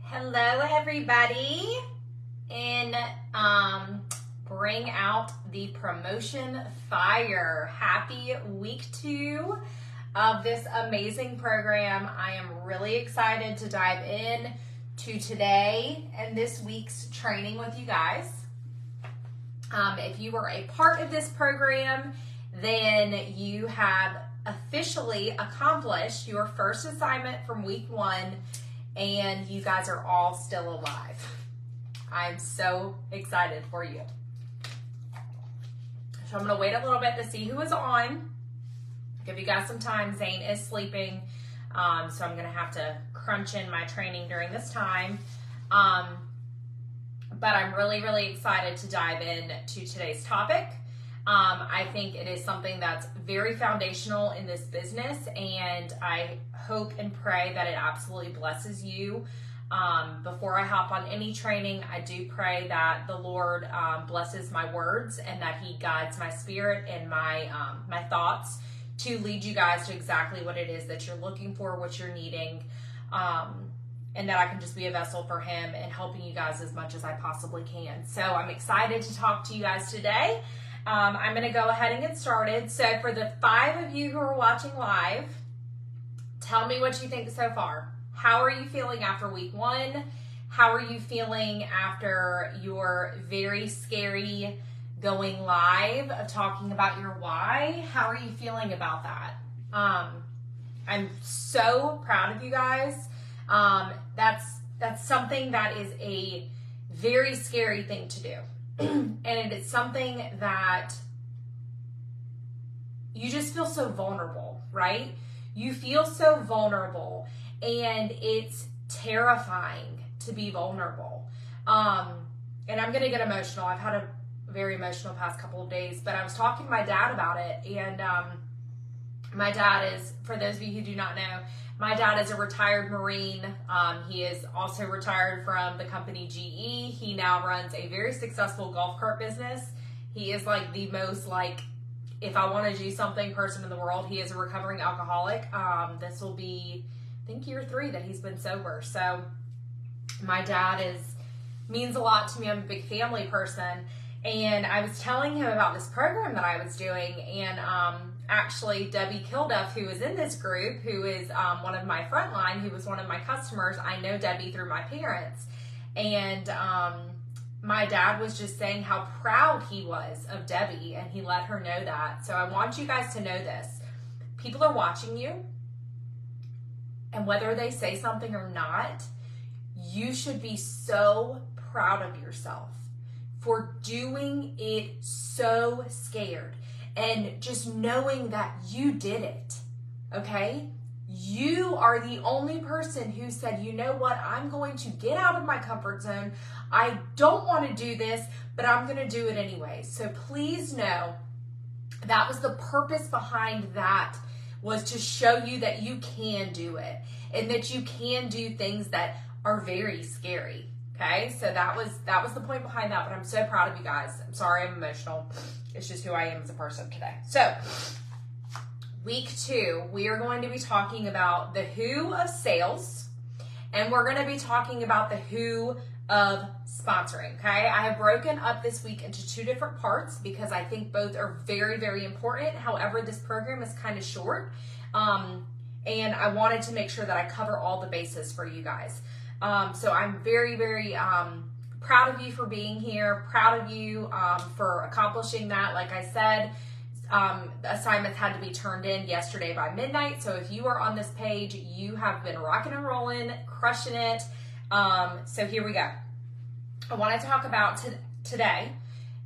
Hello, everybody. And bring out the promotion fire. Happy week 2 of this amazing program. I am really excited to dive in to today and this week's training with you guys. If you were a part of this program, then you have officially accomplished your first assignment from week 1, and you guys are all still alive. I'm so excited for you. So I'm going to wait a little bit to see who is on. Give you guys some time. Zane is sleeping, so I'm going to have to crunch in my training during this time. But I'm really, really excited to dive into today's topic. I think it is something that's very foundational in this business, and I hope and pray that it absolutely blesses you. Before I hop on any training, I do pray that the Lord blesses my words and that He guides my spirit and my thoughts to lead you guys to exactly what it is that you're looking for, what you're needing, and that I can just be a vessel for Him and helping you guys as much as I possibly can. So I'm excited to talk to you guys today. I'm going to go ahead and get started. So for the 5 of you who are watching live, tell me what you think so far. How are you feeling after week 1? How are you feeling after your very scary going live of talking about your why? How are you feeling about that? I'm so proud of you guys. That's something that is a very scary thing to do. And it's something that you just feel so vulnerable, right? You feel so vulnerable, and it's terrifying to be vulnerable. And I'm going to get emotional. I've had a very emotional past couple of days, but I was talking to my dad about it, and my dad is, for those of you who do not know, my dad is a retired Marine. He is also retired from the company GE. He now runs a very successful golf cart business. He is like the most, if I want to do something, person in the world. He is a recovering alcoholic. This will be, I think, year 3 that he's been sober. So my dad means a lot to me. I'm a big family person. And I was telling him about this program that I was doing, and actually Debbie Kilduff, who is in this group, who is one of my frontline, who was one of my customers. I know Debbie through my parents, and my dad was just saying how proud he was of Debbie, and he let her know that. So I want you guys to know this. People are watching you, and whether they say something or not, you should be so proud of yourself for doing it so scared. And just knowing that you did it, okay? You are the only person who said, you know what, I'm going to get out of my comfort zone. I don't want to do this, but I'm going to do it anyway. So please know that was the purpose behind that, was to show you that you can do it and that you can do things that are very scary. Okay, so that was the point behind that, but I'm so proud of you guys. I'm sorry I'm emotional. It's just who I am as a person today. So, week 2, we are going to be talking about the who of sales, and we're going to be talking about the who of sponsoring, okay? I have broken up this week into 2 different parts because I think both are very, very important. However, this program is kind of short, and I wanted to make sure that I cover all the bases for you guys. So I'm very, very proud of you for being here, proud of you for accomplishing that. Like I said, the assignments had to be turned in yesterday by midnight. So if you are on this page, you have been rocking and rolling, crushing it. So here we go. I want to talk about today,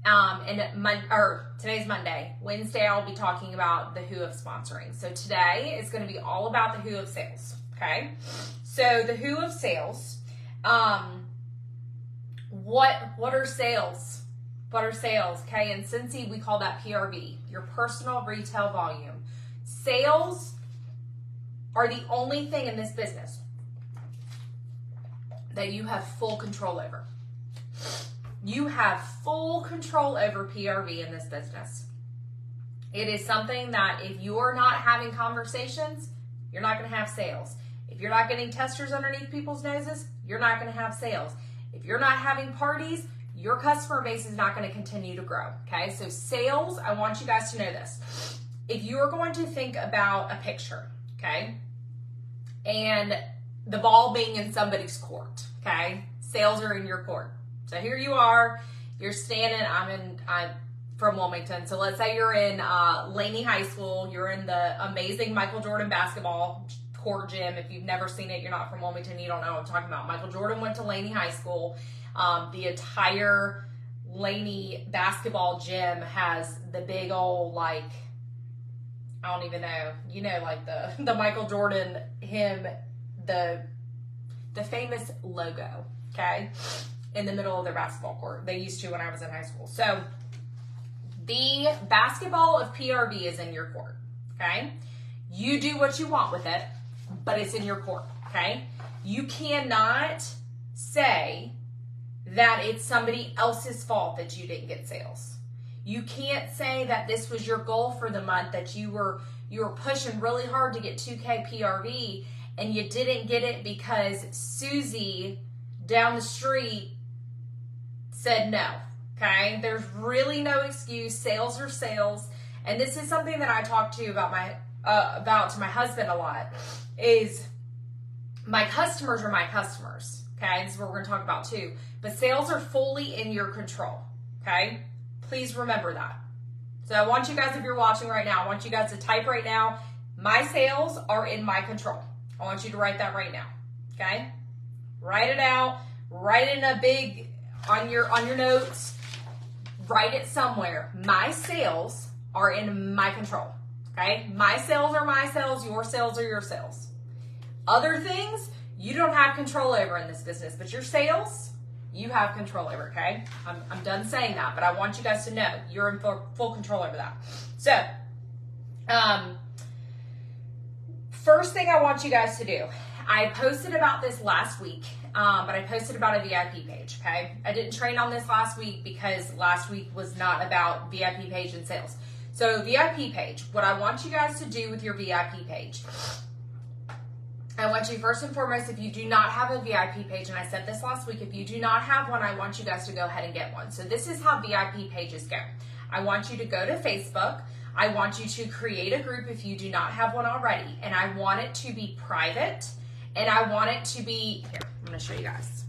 today's Monday. Wednesday, I'll be talking about the who of sponsoring. So today is going to be all about the who of sales. Okay, so the who of sales, what are sales? What are sales? Okay, in Scentsy, we call that PRV, your personal retail volume. Sales are the only thing in this business that you have full control over. You have full control over PRV in this business. It is something that if you're not having conversations, you're not going to have sales. If If you're not getting testers underneath people's noses, you're not going to have sales. If you're not having parties, your customer base is not going to continue to grow, okay? So sales, I want you guys to know this. If you're going to think about a picture, okay, and the ball being in somebody's court, okay, sales are in your court. So here you are, you're standing, I'm from Wilmington, so let's say you're in Laney High School, you're in the amazing Michael Jordan basketball court gym. If you've never seen it, you're not from Wilmington, you don't know what I'm talking about. Michael Jordan went to Laney High School. The entire Laney basketball gym has the big old, like, I don't even know, you know, like the Michael Jordan, the famous logo, okay, in the middle of their basketball court. They used to when I was in high school. So the basketball of PRV is in your court, okay? You do what you want with it, but it's in your court, okay? You cannot say that it's somebody else's fault that you didn't get sales. You can't say that this was your goal for the month, that you were pushing really hard to get 2K PRV and you didn't get it because Susie down the street said no, okay? There's really no excuse. Sales are sales. And this is something that I talk to about to my husband a lot, is my customers are my customers, okay? This is what we're going to talk about too. But sales are fully in your control, okay? Please remember that. So I want you guys, if you're watching right now, I want you guys to type right now, my sales are in my control. I want you to write that right now, okay? Write it out, write it in a big, on your notes, write it somewhere. My sales are in my control, okay? My sales are my sales, your sales are your sales. Other things you don't have control over in this business, but your sales, you have control over, okay? I'm done saying that, but I want you guys to know you're in full control over that. So, first thing I want you guys to do, I posted about this last week, but I posted about a VIP page, okay? I didn't train on this last week because last week was not about VIP page and sales. So VIP page, what I want you guys to do with your VIP page, I want you first and foremost, if you do not have a VIP page, and I said this last week, if you do not have one, I want you guys to go ahead and get one. So this is how VIP pages go. I want you to go to Facebook. I want you to create a group if you do not have one already, and I want it to be private, and I want it to be, here, I'm going to show you guys,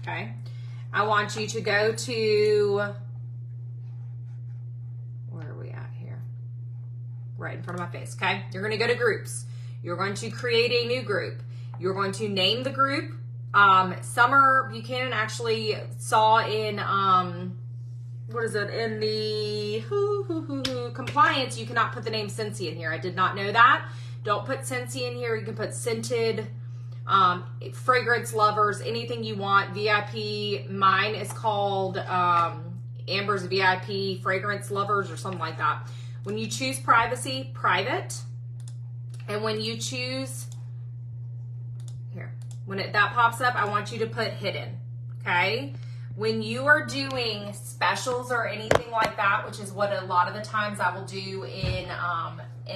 okay? I want you to go to, where are we at here? Right in front of my face, okay? You're going to go to groups. You're going to create a new group. You're going to name the group. Summer Buchanan actually saw in, what is it, in the compliance, you cannot put the name Scentsy in here. I did not know that. Don't put Scentsy in here. You can put scented, fragrance lovers, anything you want. VIP, mine is called Amber's VIP fragrance lovers or something like that. When you choose privacy, private. And when you choose, here, when that pops up, I want you to put hidden, okay? When you are doing specials or anything like that, which is what a lot of the times I will do in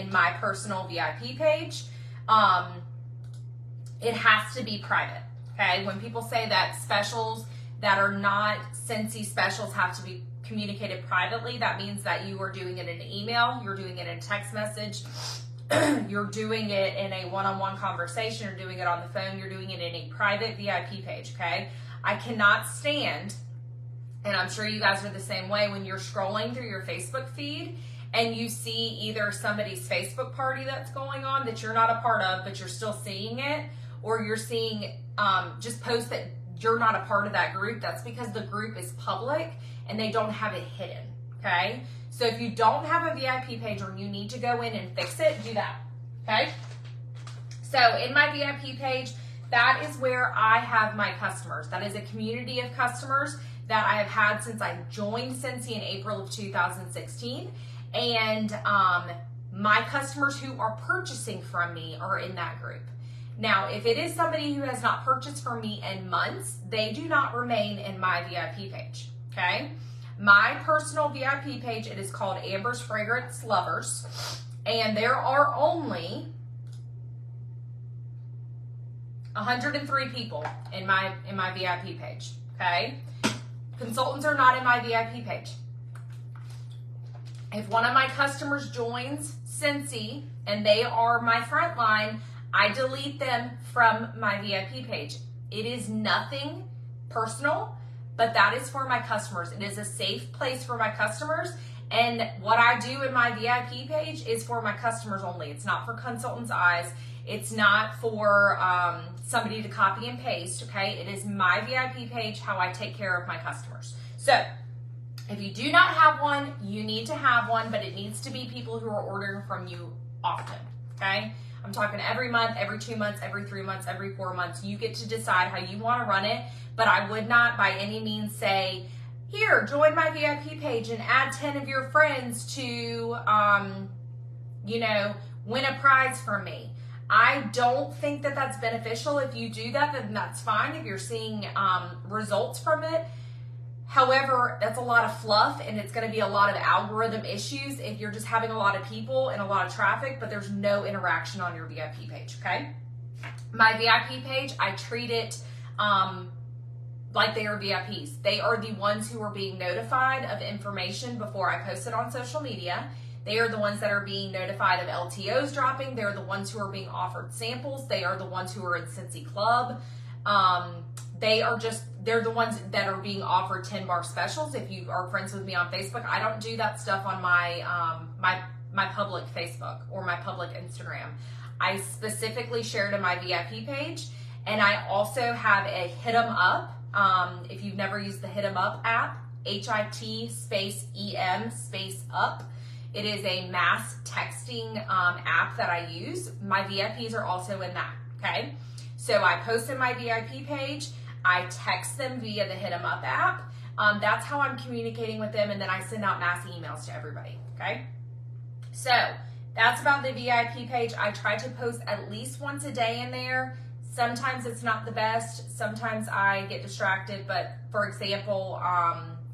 my personal VIP page, it has to be private, okay? When people say that specials that are not Scentsy specials have to be communicated privately, that means that you are doing it in an email, you're doing it in a text message, you're doing it in a one-on-one conversation, you're doing it on the phone, you're doing it in a private VIP page, okay? I cannot stand, and I'm sure you guys are the same way, when you're scrolling through your Facebook feed and you see either somebody's Facebook party that's going on that you're not a part of, but you're still seeing it, or you're seeing just posts that you're not a part of that group. That's because the group is public and they don't have it hidden, okay? So if you don't have a VIP page or you need to go in and fix it, do that, okay? So in my VIP page, that is where I have my customers. That is a community of customers that I have had since I joined Scentsy in April of 2016. And my customers who are purchasing from me are in that group. Now, if it is somebody who has not purchased from me in months, they do not remain in my VIP page, okay? My personal VIP page, it is called Amber's Fragrance Lovers, and there are only 103 people in my VIP page, okay? Consultants are not in my VIP page. If one of my customers joins Scentsy and they are my frontline, I delete them from my VIP page. It is nothing personal, but that is for my customers. It is a safe place for my customers. And what I do in my VIP page is for my customers only. It's not for consultants' eyes. It's not for somebody to copy and paste, okay? It is my VIP page, how I take care of my customers. So if you do not have one, you need to have one, but it needs to be people who are ordering from you often, okay? I'm talking every month, every 2 months, every 3 months, every 4 months. You get to decide how you want to run it, but I would not by any means say, here, join my VIP page and add 10 of your friends to, you know, win a prize from me. I don't think that that's beneficial. If you do that, then that's fine if you're seeing results from it. However, that's a lot of fluff, and it's going to be a lot of algorithm issues if you're just having a lot of people and a lot of traffic, but there's no interaction on your VIP page, okay? My VIP page, I treat it like they are VIPs. They are the ones who are being notified of information before I post it on social media. They are the ones that are being notified of LTOs dropping. They're the ones who are being offered samples. They are the ones who are in Scentsy Club. They're the ones that are being offered 10 bar specials. If you are friends with me on Facebook, I don't do that stuff on my my public Facebook or my public Instagram. I specifically share it in my VIP page, and I also have a Hit 'em Up. If you've never used the Hit 'em Up app, HIT space EM space up. It is a mass texting app that I use. My VIPs are also in that, okay? So I post in my VIP page. I text them via the Hit 'em Up app. That's how I'm communicating with them, and then I send out mass emails to everybody, okay? So that's about the VIP page. I try to post at least once a day in there. Sometimes it's not the best. Sometimes I get distracted, but for example,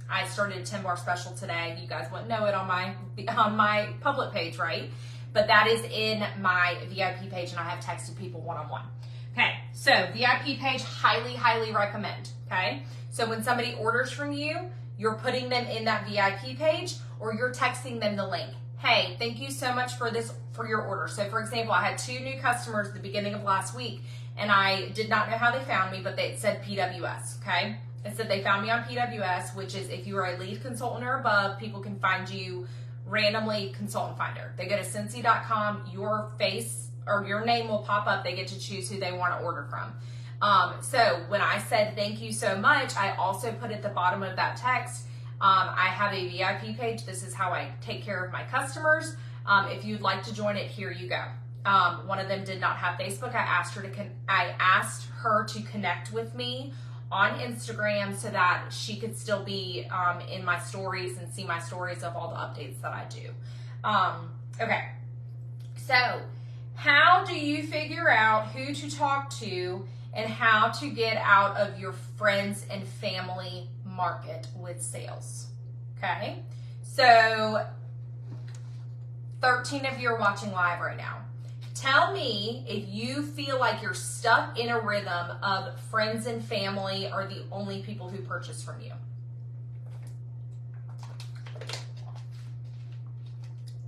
I started a 10 bar special today. You guys wouldn't know it on my public page, right? But that is in my VIP page, and I have texted people one-on-one. Okay, so VIP page, highly, highly recommend, okay? So when somebody orders from you, you're putting them in that VIP page, or you're texting them the link. Hey, thank you so much for your order. So for example, I had 2 new customers at the beginning of last week, and I did not know how they found me, but it said PWS, okay? It said they found me on PWS, which is if you are a lead consultant or above, people can find you randomly, consultant finder. They go to Scentsy.com, your face or your name will pop up. They get to choose who they want to order from. So when I said thank you so much, I also put at the bottom of that text, I have a VIP page. This is how I take care of my customers. If you'd like to join it, here you go. One of them did not have Facebook. I asked her to connect with me on Instagram so that she could still be in my stories and see my stories of all the updates that I do. Okay, so how do you figure out who to talk to and how to get out of your friends and family market with sales? Okay, so 13 of you are watching live right now. Tell me if you feel like you're stuck in a rhythm of friends and family are the only people who purchase from you.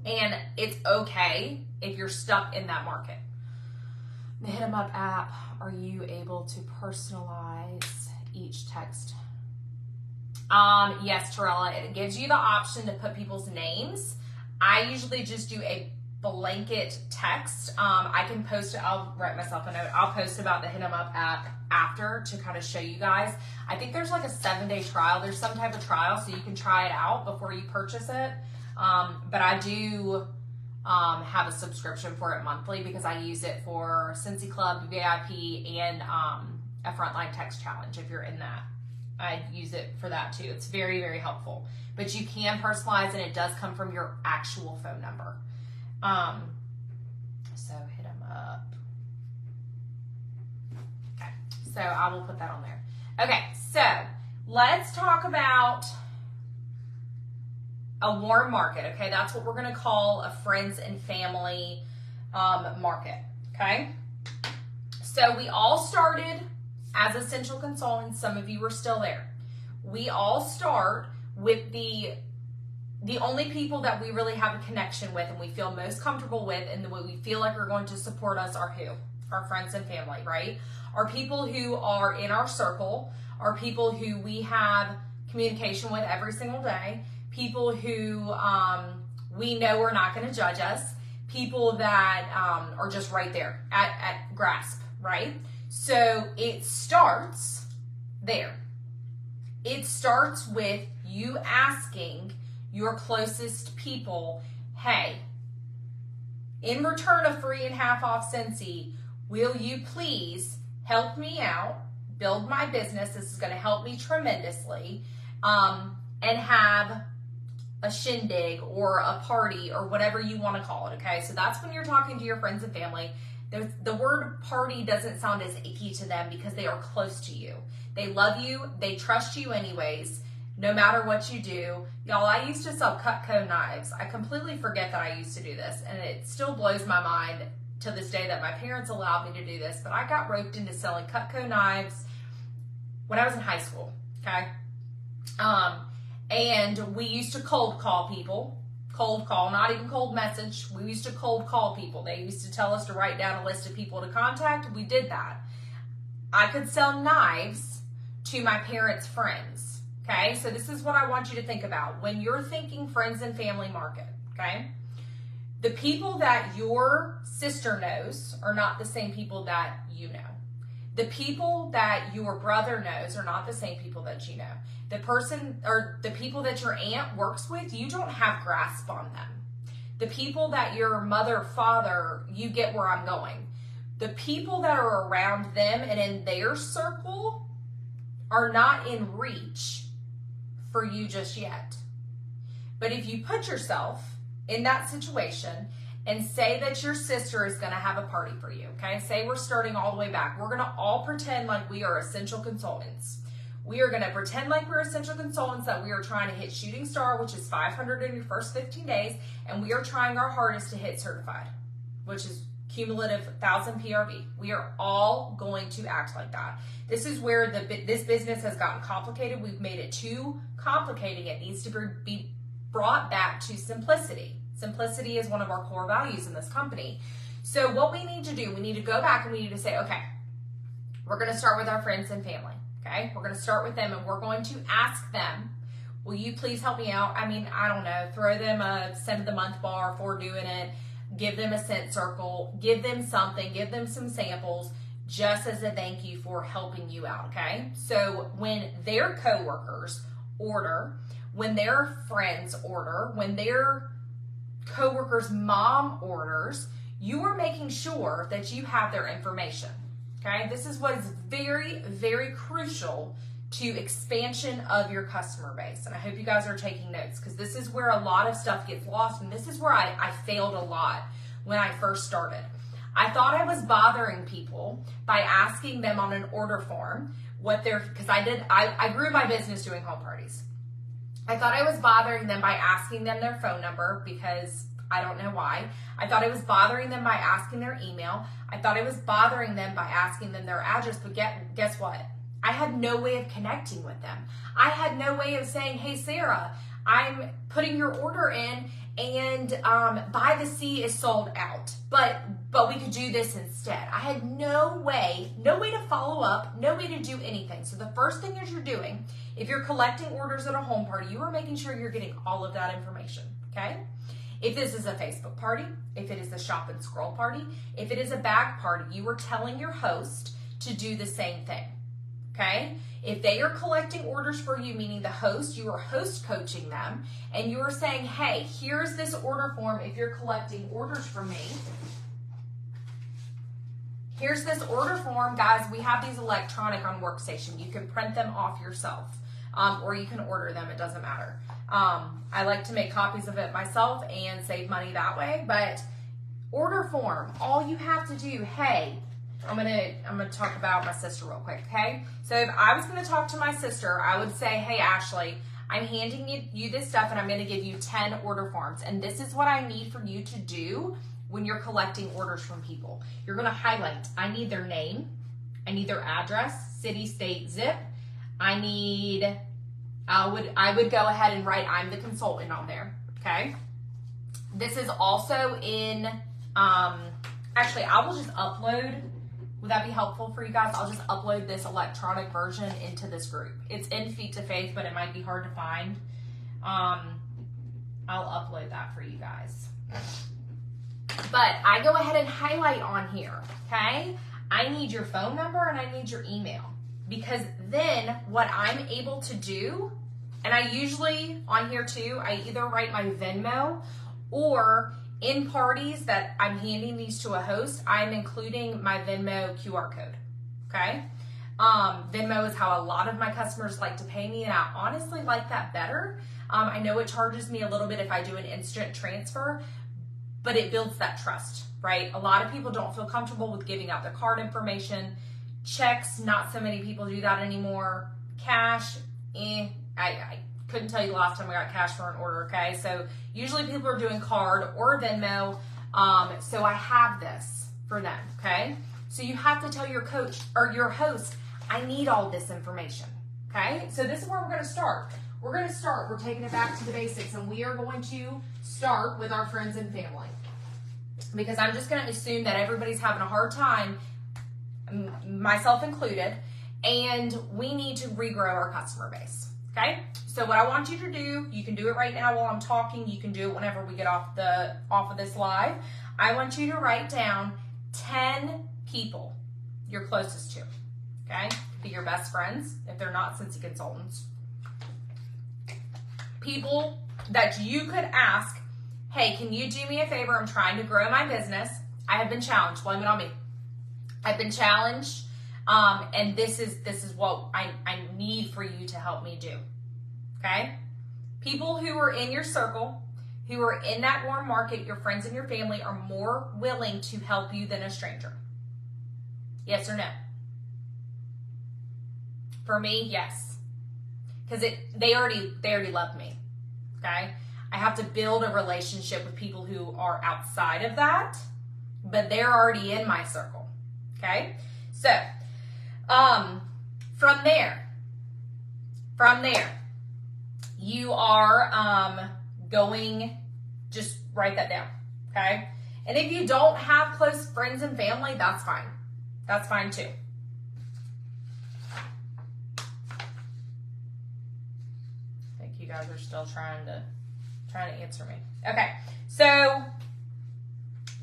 And it's okay if you're stuck in that market. The Hit 'em Up app, are you able to personalize each text? Yes, Torella, it gives you the option to put people's names. I usually just do a blanket text. I can post it. I'll write myself a note. I'll post about the Hit 'em Up app after to kind of show you guys. I think there's like a 7-day trial. There's some type of trial, so you can try it out before you purchase it. But I do have a subscription for it monthly because I use it for Scentsy Club, VIP, and a frontline text challenge. If you're in that, I use it for that too. It's very, very helpful. But you can personalize, and it does come from your actual phone number. So Hit 'em Up. Okay, so I will put that on there. Okay, so let's talk about a warm market. Okay, that's what we're going to call a friends and family market. Okay, So we all started as essential consultants. Some of you are still there. We all start with the only people that we really have a connection with and we feel most comfortable with and what we feel like are going to support us are who? Our friends and family, right? Are people who are in our circle, are people who we have communication with every single day, people who we know are not going to judge us, people that are just right there at grasp, right? So it starts there. It starts with you asking your closest people, hey, in return of free and half off Scentsy, will you please help me out, build my business? This is going to help me tremendously, and have a shindig or a party or whatever you want to call it, okay? So that's when you're talking to your friends and family. The word party doesn't sound as icky to them because they are close to you. They love you. They trust you anyways, no matter what you do. Y'all, I used to sell Cutco knives. I completely forget that I used to do this, and it still blows my mind to this day that my parents allowed me to do this, but I got roped into selling Cutco knives when I was in high school, okay? And we used to cold call people. Cold call, not even cold message. We used to cold call people. They used to tell us to write down a list of people to contact. We did that. I could sell knives to my parents' friends, okay? So this is what I want you to think about. When you're thinking friends and family market, okay? The people that your sister knows are not the same people that you know. The people that your brother knows are not the same people that you know. The person or the people that your aunt works with, you don't have grasp on them. The people that your mother, father, you get where I'm going. The people that are around them and in their circle are not in reach for you just yet. But if you put yourself in that situation and say that your sister is going to have a party for you, okay? Say we're starting all the way back. We're going to all pretend like we are essential consultants. We are going to pretend like we're essential consultants, that we are trying to hit shooting star, which is 500 in your first 15 days, and we are trying our hardest to hit certified, which is cumulative 1,000 PRV. We are all going to act like that. This is where this business has gotten complicated. We've made it too complicated. It needs to be brought back to simplicity. Simplicity is one of our core values in this company. So what we need to do, we need to go back and we need to say, okay, we're going to start with our friends and family. Okay, we're going to start with them and we're going to ask them, will you please help me out? I mean, I don't know, throw them a scent of the month bar for doing it, give them a scent circle, give them something, give them some samples, just as a thank you for helping you out, okay? So when their coworkers order, when their friends order, when their coworkers' mom orders, you are making sure that you have their information. Okay, this is what is very, very crucial to expansion of your customer base. And I hope you guys are taking notes because this is where a lot of stuff gets lost. And this is where I failed a lot when I first started. I thought I was bothering people by asking them on an order form what their, because I grew my business doing home parties. I thought I was bothering them by asking them their phone number because I don't know why. I thought I was bothering them by asking their email. I thought I was bothering them by asking them their address, but guess what? I had no way of connecting with them. I had no way of saying, hey, Sarah, I'm putting your order in and By the Sea is sold out, but we could do this instead. I had no way to follow up, no way to do anything. So the first thing that you're doing, if you're collecting orders at a home party, you are making sure you're getting all of that information, okay? If this is a Facebook party, if it is a shop and scroll party, if it is a bag party, you are telling your host to do the same thing, okay? If they are collecting orders for you, meaning the host, you are host coaching them, and you are saying, hey, here's this order form if you're collecting orders from me. Here's this order form, guys. We have these electronic on Workstation. You can print them off yourself, or you can order them. It doesn't matter. I like to make copies of it myself and save money that way, but order form, all you have to do, hey, I'm gonna talk about my sister real quick, okay? So if I was gonna talk to my sister, I would say, hey, Ashley, I'm handing you this stuff and I'm gonna give you 10 order forms, and this is what I need for you to do when you're collecting orders from people. You're going to highlight, I need their name, I need their address, city, state, zip. I would go ahead and write I'm the consultant on there, okay? This is also in, actually I will just upload, would that be helpful for you guys? I'll just upload this electronic version into this group. It's in Feet to Faith, but it might be hard to find. I'll upload that for you guys. But I go ahead and highlight on here, okay? I need your phone number and I need your email, because then what I'm able to do, and I usually on here too, I either write my Venmo, or in parties that I'm handing these to a host, I'm including my Venmo QR code, okay? Venmo is how a lot of my customers like to pay me, and I honestly like that better. I know it charges me a little bit if I do an instant transfer, but it builds that trust, right? A lot of people don't feel comfortable with giving out their card information. Checks, not so many people do that anymore. Cash, I couldn't tell you the last time I got cash for an order, okay? So usually people are doing card or Venmo, so I have this for them, okay? So you have to tell your coach or your host, I need all this information, okay? So this is where we're gonna start. We're taking it back to the basics, and we are going to start with our friends and family, because I'm just gonna assume that everybody's having a hard time, myself included, and we need to regrow our customer base, okay? So what I want you to do, you can do it right now while I'm talking, you can do it whenever we get off of this live. I want you to write down 10 people you're closest to, okay? Could be your best friends if they're not Scentsy consultants. People that you could ask, hey, can you do me a favor? I'm trying to grow my business. I have been challenged. Blame it on me. I've been challenged, and this is what I need for you to help me do, okay? People who are in your circle, who are in that warm market, your friends and your family, are more willing to help you than a stranger. Yes or no? For me, yes. Because they already love me, okay? I have to build a relationship with people who are outside of that, but they're already in my circle, okay? So, from there, you are going, just write that down, okay? And if you don't have close friends and family, that's fine. That's fine too. I think you guys are still trying to answer me. Okay, so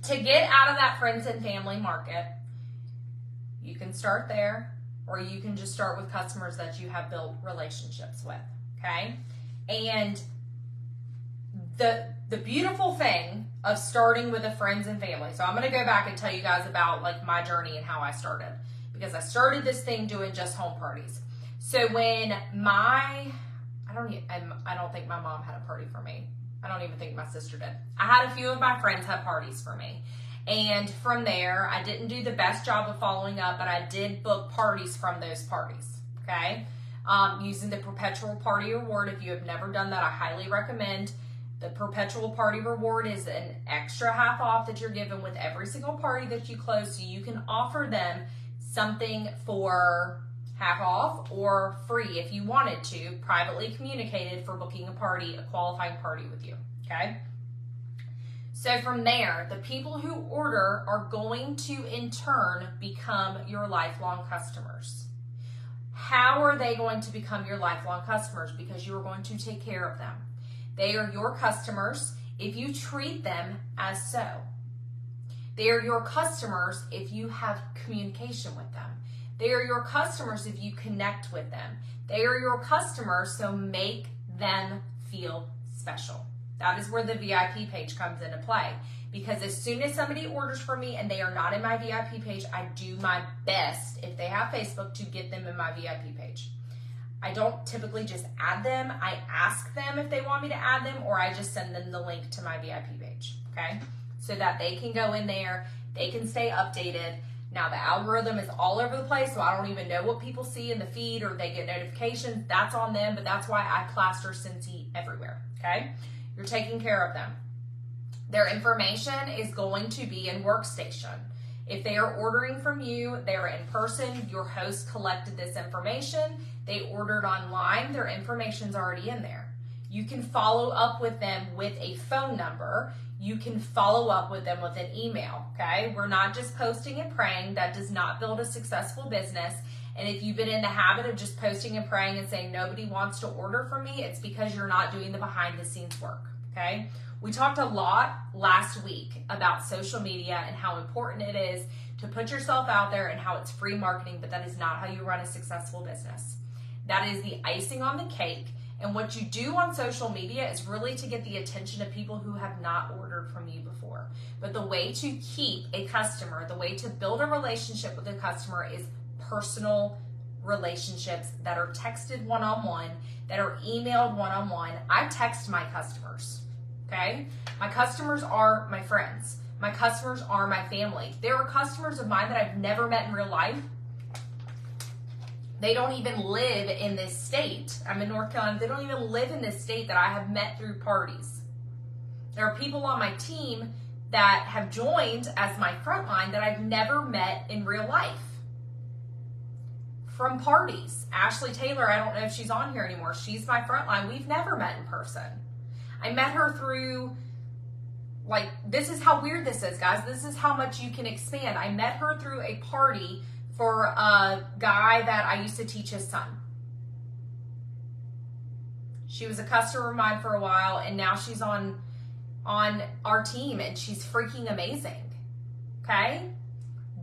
to get out of that friends and family market, you can start there, or you can just start with customers that you have built relationships with, okay? And the beautiful thing of starting with the friends and family, so I'm going to go back and tell you guys about like my journey and how I started, because I started this thing doing just home parties. So when I don't think my mom had a party for me. I don't even think my sister did. I had a few of my friends have parties for me. And from there, I didn't do the best job of following up, but I did book parties from those parties, okay? Using the Perpetual Party Reward. If you have never done that, I highly recommend. The Perpetual Party Reward is an extra half off that you're given with every single party that you close, so you can offer them something for half off or free if you wanted to, privately communicated, for booking a party, a qualifying party with you, okay? So from there, the people who order are going to in turn become your lifelong customers. How are they going to become your lifelong customers? Because you are going to take care of them. They are your customers if you treat them as so. They are your customers if you have communication with them. They are your customers if you connect with them. They are your customers, so make them feel special. That is where the VIP page comes into play. Because as soon as somebody orders from me and they are not in my VIP page, I do my best, if they have Facebook, to get them in my VIP page. I don't typically just add them. I ask them if they want me to add them, or I just send them the link to my VIP page, okay? So that they can go in there, they can stay updated. Now the algorithm is all over the place, so I don't even know what people see in the feed or they get notifications. That's on them, but that's why I plaster Scentsy everywhere, okay? You're taking care of them. Their information is going to be in Workstation. If they are ordering from you, they're in person, your host collected this information, they ordered online, their information's already in there. You can follow up with them with a phone number. You can follow up with them with an email, okay? We're not just posting and praying. That does not build a successful business. And if you've been in the habit of just posting and praying and saying nobody wants to order from me, it's because you're not doing the behind the scenes work, okay? We talked a lot last week about social media and how important it is to put yourself out there and how it's free marketing, but that is not how you run a successful business. That is the icing on the cake. And what you do on social media is really to get the attention of people who have not ordered from you before. But the way to keep a customer, the way to build a relationship with a customer is personal relationships that are texted one-on-one, that are emailed one-on-one. I text my customers, okay? My customers are my friends. My customers are my family. There are customers of mine that I've never met in real life. They don't even live in this state. I'm in North Carolina. They don't even live in this state that I have met through parties. There are people on my team that have joined as my frontline that I've never met in real life. From parties. Ashley Taylor, I don't know if she's on here anymore. She's my frontline. We've never met in person. I met her through, like, this is how weird this is, guys. This is how much you can expand. I met her through a party for a guy that I used to teach his son. She was a customer of mine for a while, and now she's on our team, and she's freaking amazing, okay?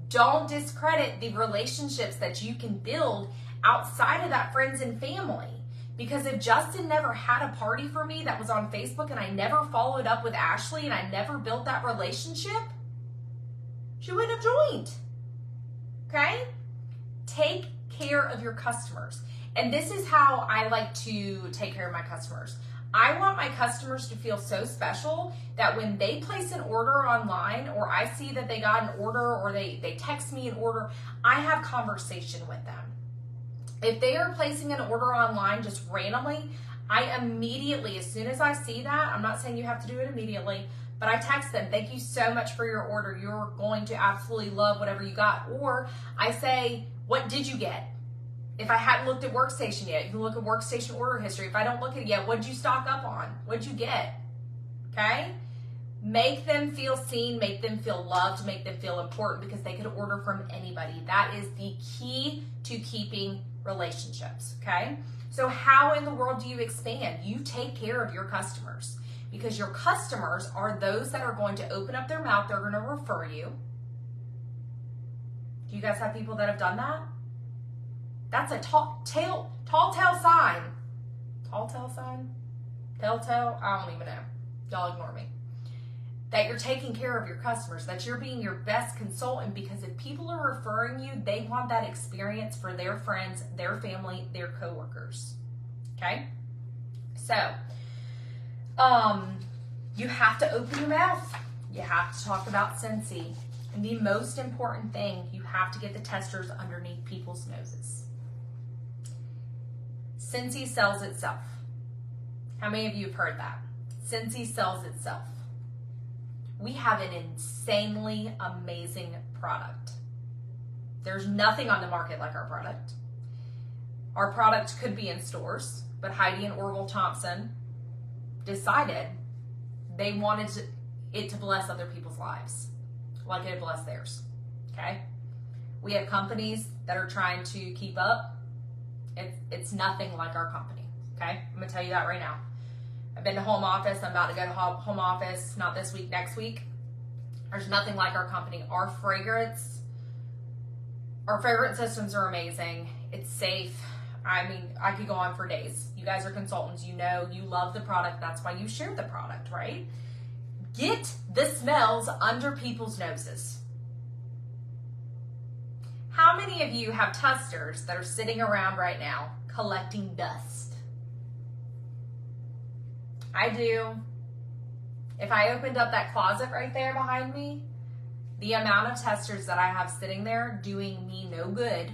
Don't discredit the relationships that you can build outside of that friends and family. Because if Justin never had a party for me that was on Facebook and I never followed up with Ashley and I never built that relationship, she wouldn't have joined. Okay? Take care of your customers. And this is how I like to take care of my customers. I want my customers to feel so special that when they place an order online, or I see that they got an order, or they text me an order, I have conversation with them. If they are placing an order online just randomly, I immediately, as soon as I see that, I'm not saying you have to do it immediately, but I text them, thank you so much for your order. You're going to absolutely love whatever you got. Or I say, what did you get? If I hadn't looked at Workstation yet, you can look at Workstation order history. If I don't look at it yet, what did you stock up on? What did you get? Okay? Make them feel seen, make them feel loved, make them feel important, because they could order from anybody. That is the key to keeping relationships, okay? So how in the world do you expand? You take care of your customers, because your customers are those that are going to open up their mouth. They're going to refer you. Do you guys have people that have done that? That's a tall tale sign. Telltale sign? Telltale? I don't even know. Y'all ignore me. That you're taking care of your customers, that you're being your best consultant, because if people are referring you, they want that experience for their friends, their family, their coworkers. Okay? So, you have to open your mouth. You have to talk about Scentsy. And the most important thing, you have to get the testers underneath people's noses. Scentsy sells itself. How many of you have heard that? Scentsy sells itself. We have an insanely amazing product. There's nothing on the market like our product. Our product could be in stores, but Heidi and Orville Thompson decided they wanted it to bless other people's lives like it had blessed theirs, okay? We have companies that are trying to keep up. It's nothing like our company, okay? I'm gonna tell you that right now. I've been to home office. I'm about to go to home office, not this week, next week. There's nothing like our company. Our fragrance systems are amazing. It's safe. I mean, I could go on for days. You guys are consultants. You know, you love the product. That's why you share the product, right? Get the smells under people's noses. How many of you have testers that are sitting around right now collecting dust? I do. If I opened up that closet right there behind me, the amount of testers that I have sitting there doing me no good,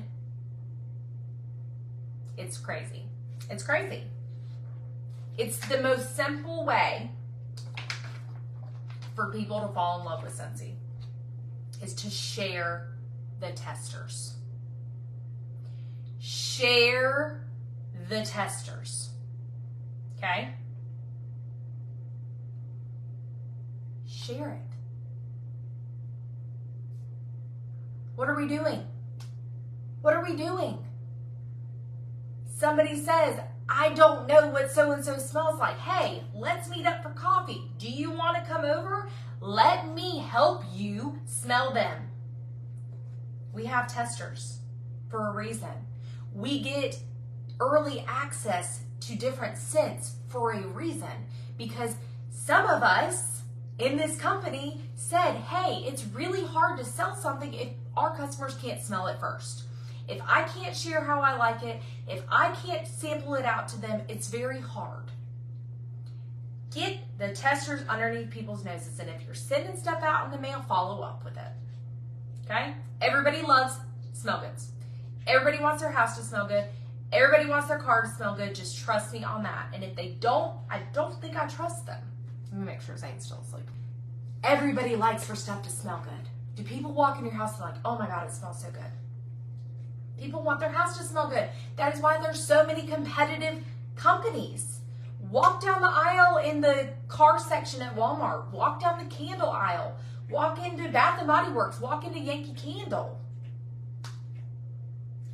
it's crazy. It's crazy. It's the most simple way for people to fall in love with Scentsy is to share the testers. Share the testers. Okay? Share it. What are we doing? What are we doing? Somebody says, I don't know what so-and-so smells like. Hey, let's meet up for coffee. Do you want to come over? Let me help you smell them. We have testers for a reason. We get early access to different scents for a reason, because some of us in this company said, hey, it's really hard to sell something if our customers can't smell it first. If I can't share how I like it, if I can't sample it out to them, it's very hard. Get the testers underneath people's noses, and if you're sending stuff out in the mail, follow up with it. Okay? Everybody loves smell goods. Everybody wants their house to smell good. Everybody wants their car to smell good. Just trust me on that. And if they don't, I don't think I trust them. Let me make sure Zane's still asleep. Everybody likes for stuff to smell good. Do people walk in your house and like, oh my God, it smells so good? People want their house to smell good. That is why there's so many competitive companies. Walk down the aisle in the car section at Walmart. Walk down the candle aisle. Walk into Bath & Body Works. Walk into Yankee Candle.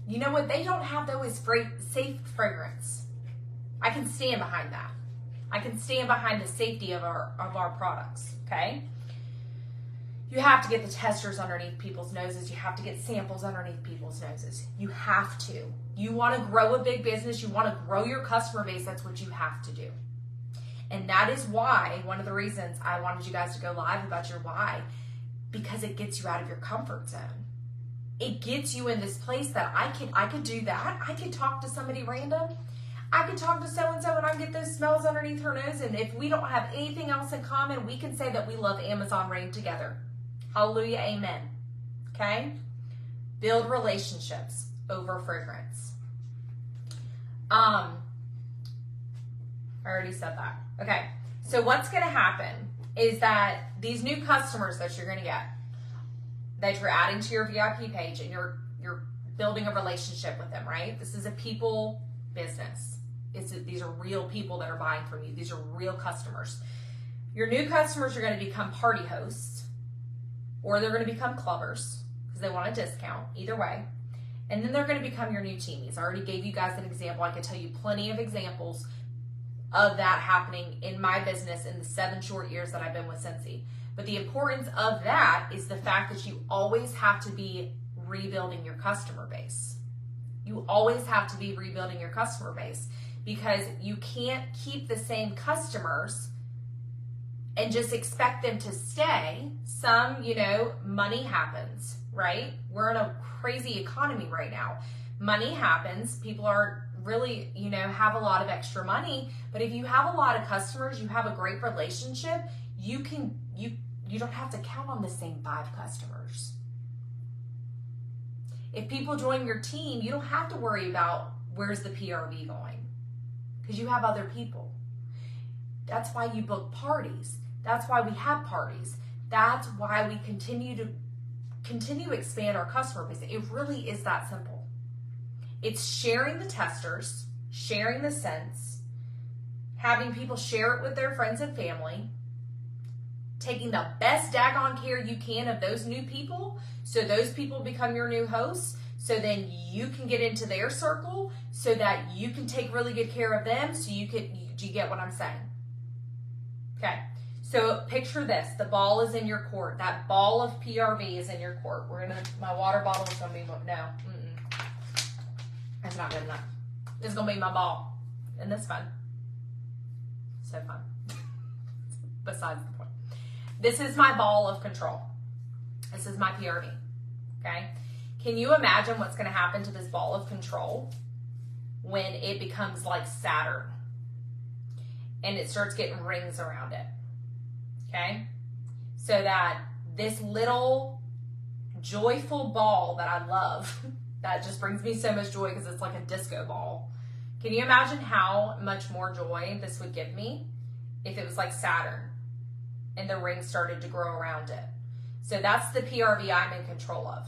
You know what they don't have, though, is safe fragrance. I can stand behind that. I can stand behind the safety of our products, okay? You have to get the testers underneath people's noses. You have to get samples underneath people's noses. You have to. You want to grow a big business. You want to grow your customer base. That's what you have to do. And that is why, one of the reasons I wanted you guys to go live about your why, because it gets you out of your comfort zone. It gets you in this place that I could do that. I could talk to somebody random. I could talk to so-and-so and I get those smells underneath her nose. And if we don't have anything else in common, we can say that we love Amazon Rain together. Hallelujah, amen. Okay? Build relationships over fragrance. I already said that. Okay, so what's going to happen is that these new customers that you're going to get, that you're adding to your VIP page, and you're building a relationship with them, right? This is a people business. These are real people that are buying from you. These are real customers. Your new customers are going to become party hosts, or they're going to become clubbers because they want a discount, either way. And then they're going to become your new teamies. I already gave you guys an example. I could tell you plenty of examples of that happening in my business in the 7 short years that I've been with Scentsy. But the importance of that is the fact that you always have to be rebuilding your customer base. You always have to be rebuilding your customer base, because you can't keep the same customers and just expect them to stay. Some, money happens, right? We're in a crazy economy right now. Money happens. People are really, have a lot of extra money. But if you have a lot of customers, you have a great relationship, you don't have to count on the same 5 customers. If people join your team, you don't have to worry about where's the PRV going, because you have other people. That's why you book parties. That's why we have parties. That's why we continue to expand our customer base. It really is that simple. It's sharing the testers, sharing the scents, having people share it with their friends and family, taking the best daggone care you can of those new people, so those people become your new hosts, so then you can get into their circle, so that you can take really good care of them, so do you get what I'm saying? Okay, so picture this. The ball is in your court. That ball of PRV is in your court. My water bottle is gonna be, no, that's not good enough. It's gonna be my ball. Isn't this fun? So fun. Besides the point. This is my ball of control. This is my PRV, okay? Can you imagine what's gonna happen to this ball of control when it becomes like Saturn and it starts getting rings around it, okay? So that this little joyful ball that I love, that just brings me so much joy because it's like a disco ball. Can you imagine how much more joy this would give me if it was like Saturn? and the ring started to grow around it. So that's the PRV I'm in control of.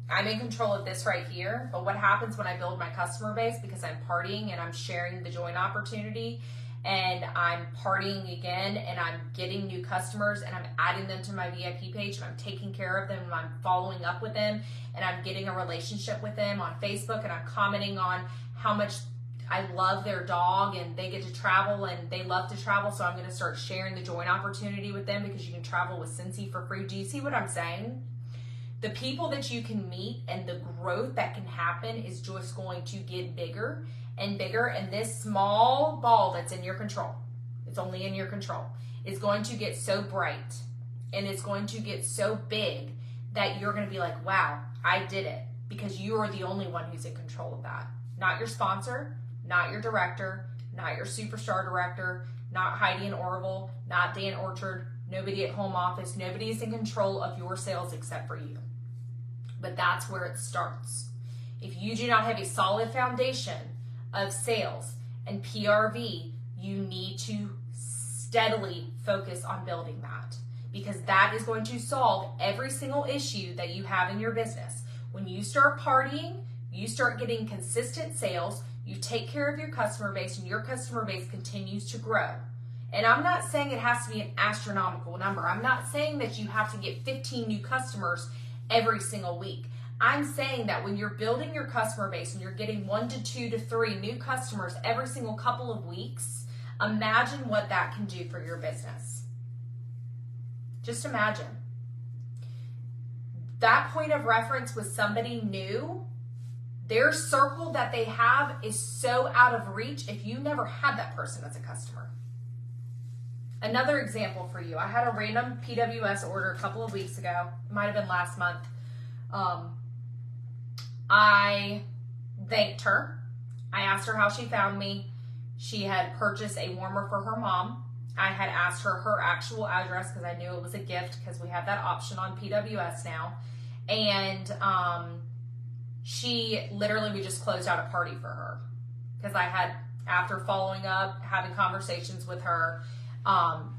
I'm in control of this right here, but what happens when I build my customer base, because I'm partying and I'm sharing the joint opportunity and I'm partying again and I'm getting new customers and I'm adding them to my VIP page and I'm taking care of them and I'm following up with them and I'm getting a relationship with them on Facebook and I'm commenting on how much I love their dog and they get to travel and they love to travel, so I'm going to start sharing the joint opportunity with them because you can travel with Scentsy for free. Do you see what I'm saying? The people that you can meet and the growth that can happen is just going to get bigger and bigger, and this small ball that's in your control, it's only in your control, is going to get so bright and it's going to get so big that you're going to be like, wow, I did it, because you are the only one who's in control of that. Not your sponsor, not your director, not your superstar director, not Heidi and Orville, not Dan Orchard, nobody at home office. Nobody is in control of your sales except for you. But that's where it starts. If you do not have a solid foundation of sales and PRV, you need to steadily focus on building that, because that is going to solve every single issue that you have in your business. When you start partying, you start getting consistent sales, you take care of your customer base, and your customer base continues to grow. And I'm not saying it has to be an astronomical number. I'm not saying that you have to get 15 new customers every single week. I'm saying that when you're building your customer base and you're getting 1 to 2 to 3 new customers every single couple of weeks, imagine what that can do for your business. Just imagine. That point of reference with somebody new, their circle that they have is so out of reach if you never had that person as a customer. Another example for you, I had a random PWS order a couple of weeks ago. It might have been last month. I thanked her. I asked her how she found me. She had purchased a warmer for her mom. I had asked her her actual address because I knew it was a gift, because we have that option on PWS now. And she literally, we just closed out a party for her because I had, after following up, having conversations with her,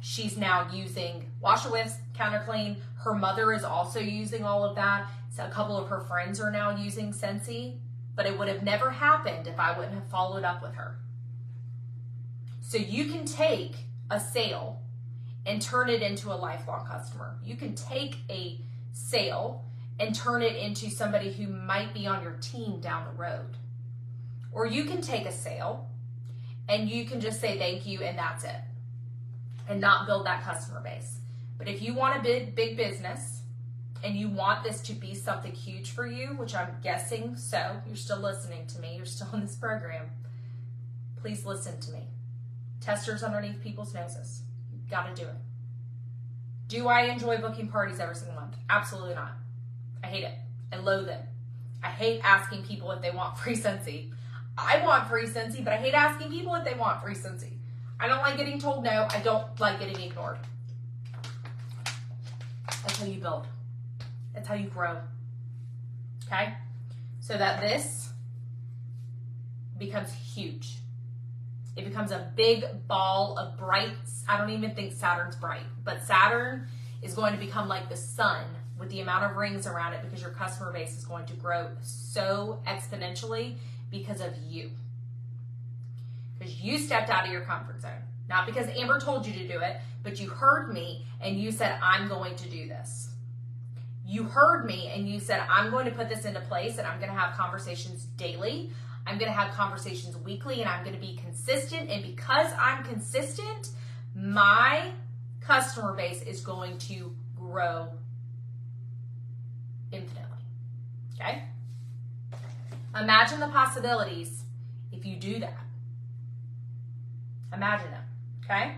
she's now using washer whiffs, counter clean. Her mother is also using all of that. So a couple of her friends are now using Scentsy, but it would have never happened if I wouldn't have followed up with her. So you can take a sale and turn it into a lifelong customer. You can take a sale and turn it into somebody who might be on your team down the road. Or you can take a sale and you can just say thank you and that's it, and not build that customer base. But if you want a big business and you want this to be something huge for you, which I'm guessing so, you're still listening to me, you're still in this program, please listen to me. Testers underneath people's noses. You've got to do it. Do I enjoy booking parties every single month? Absolutely not. I hate it. I loathe it. I hate asking people if they want free Scentsy. I want free Scentsy, but I hate asking people if they want free Scentsy. I don't like getting told no. I don't like getting ignored. That's how you build. That's how you grow. Okay? So that this becomes huge. It becomes a big ball of bright, I don't even think Saturn's bright, but Saturn is going to become like the sun with the amount of rings around it, because your customer base is going to grow so exponentially because of you. Because you stepped out of your comfort zone. Not because Amber told you to do it, but you heard me and you said, I'm going to do this. You heard me and you said, I'm going to put this into place and I'm going to have conversations daily. I'm going to have conversations weekly and I'm going to be consistent. And because I'm consistent, my customer base is going to grow infinitely. Okay? Imagine the possibilities if you do that. Imagine them. Okay?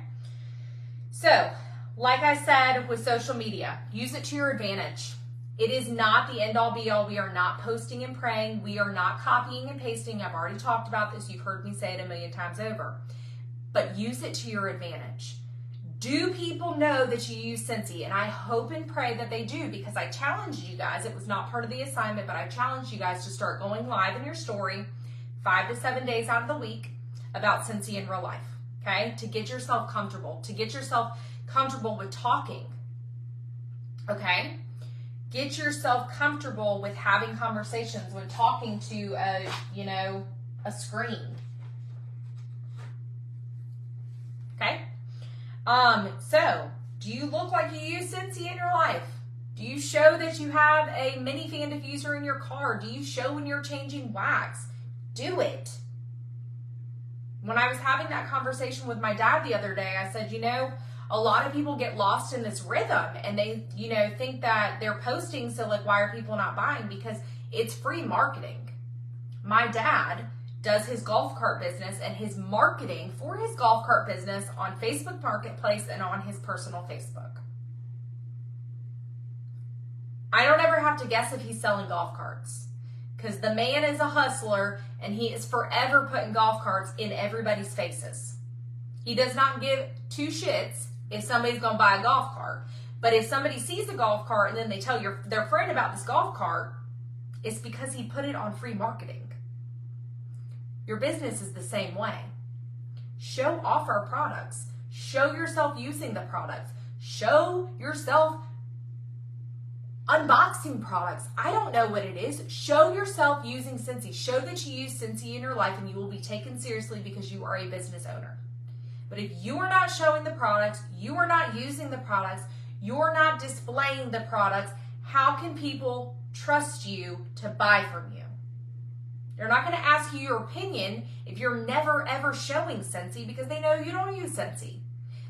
So, like I said with social media, use it to your advantage. It is not the end-all be-all. We are not posting and praying. We are not copying and pasting. I've already talked about this. You've heard me say it a million times over. But use it to your advantage. Do people know that you use Scentsy? And I hope and pray that they do, because I challenged you guys. It was not part of the assignment, but I challenged you guys to start going live in your story 5 to 7 days out of the week about Scentsy in real life. okay? To get yourself comfortable with talking, okay? Get yourself comfortable with having conversations, with talking to a screen. Okay? So, do you look like you use Scentsy in your life? Do you show that you have a mini fan diffuser in your car? Do you show when you're changing wax? Do it. When I was having that conversation with my dad the other day, I said, a lot of people get lost in this rhythm and they, think that they're posting, so like, why are people not buying? Because it's free marketing. My dad does his golf cart business and his marketing for his golf cart business on Facebook Marketplace and on his personal Facebook. I don't ever have to guess if he's selling golf carts, because the man is a hustler and he is forever putting golf carts in everybody's faces. He does not give two shits if somebody's going to buy a golf cart. But if somebody sees a golf cart and then they tell their friend about this golf cart, it's because he put it on free marketing. Your business is the same way. Show off our products. Show yourself using the products. Show yourself unboxing products. I don't know what it is. Show yourself using Scentsy. Show that you use Scentsy in your life and you will be taken seriously because you are a business owner. But if you are not showing the products, you are not using the products, you're not displaying the products, how can people trust you to buy from you? They're not going to ask you your opinion if you're never ever showing Scentsy, because they know you don't use Scentsy.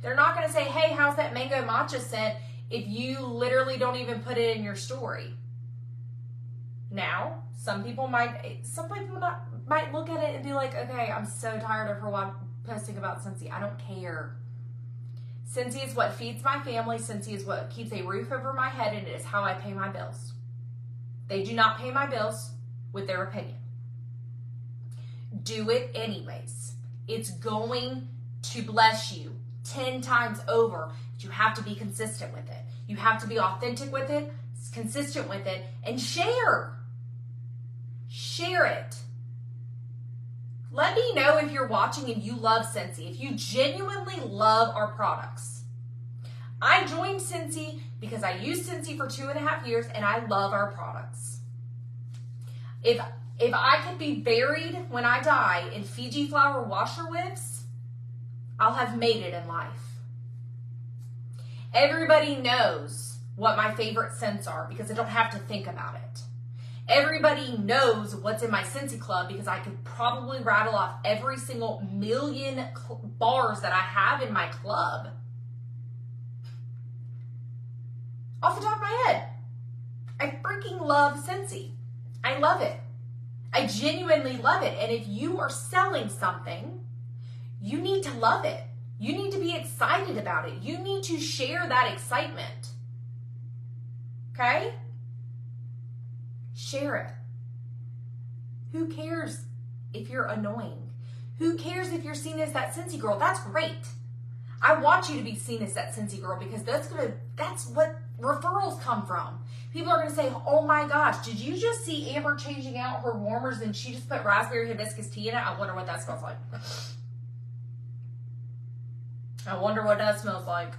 They're not going to say, hey, how's that mango matcha scent, if you literally don't even put it in your story. Now, some people might look at it and be like, okay, I'm so tired of her posting about Scentsy. I don't care. Scentsy is what feeds my family. Scentsy is what keeps a roof over my head, and it is how I pay my bills. They do not pay my bills with their opinion. Do it anyways. It's going to bless you 10 times over. But you have to be consistent with it. You have to be authentic with it, consistent with it, and share. Share it. Let me know if you're watching and you love Scentsy, if you genuinely love our products. I joined Scentsy because I used Scentsy for 2.5 years and I love our products. If I could be buried when I die in Fiji flower washer whips, I'll have made it in life. Everybody knows what my favorite scents are because I don't have to think about it. Everybody knows what's in my Scentsy club because I could probably rattle off every single million bars that I have in my club off the top of my head. I freaking love Scentsy. I love it. I genuinely love it. And if you are selling something, you need to love it. You need to be excited about it. You need to share that excitement. Okay? Share it. Who cares if you're annoying? Who cares if you're seen as that Scentsy girl? That's great. I want you to be seen as that Scentsy girl because that's what referrals come from. People are going to say, oh my gosh, did you just see Amber changing out her warmers and she just put raspberry hibiscus tea in it? I wonder what that smells like. I wonder what that smells like.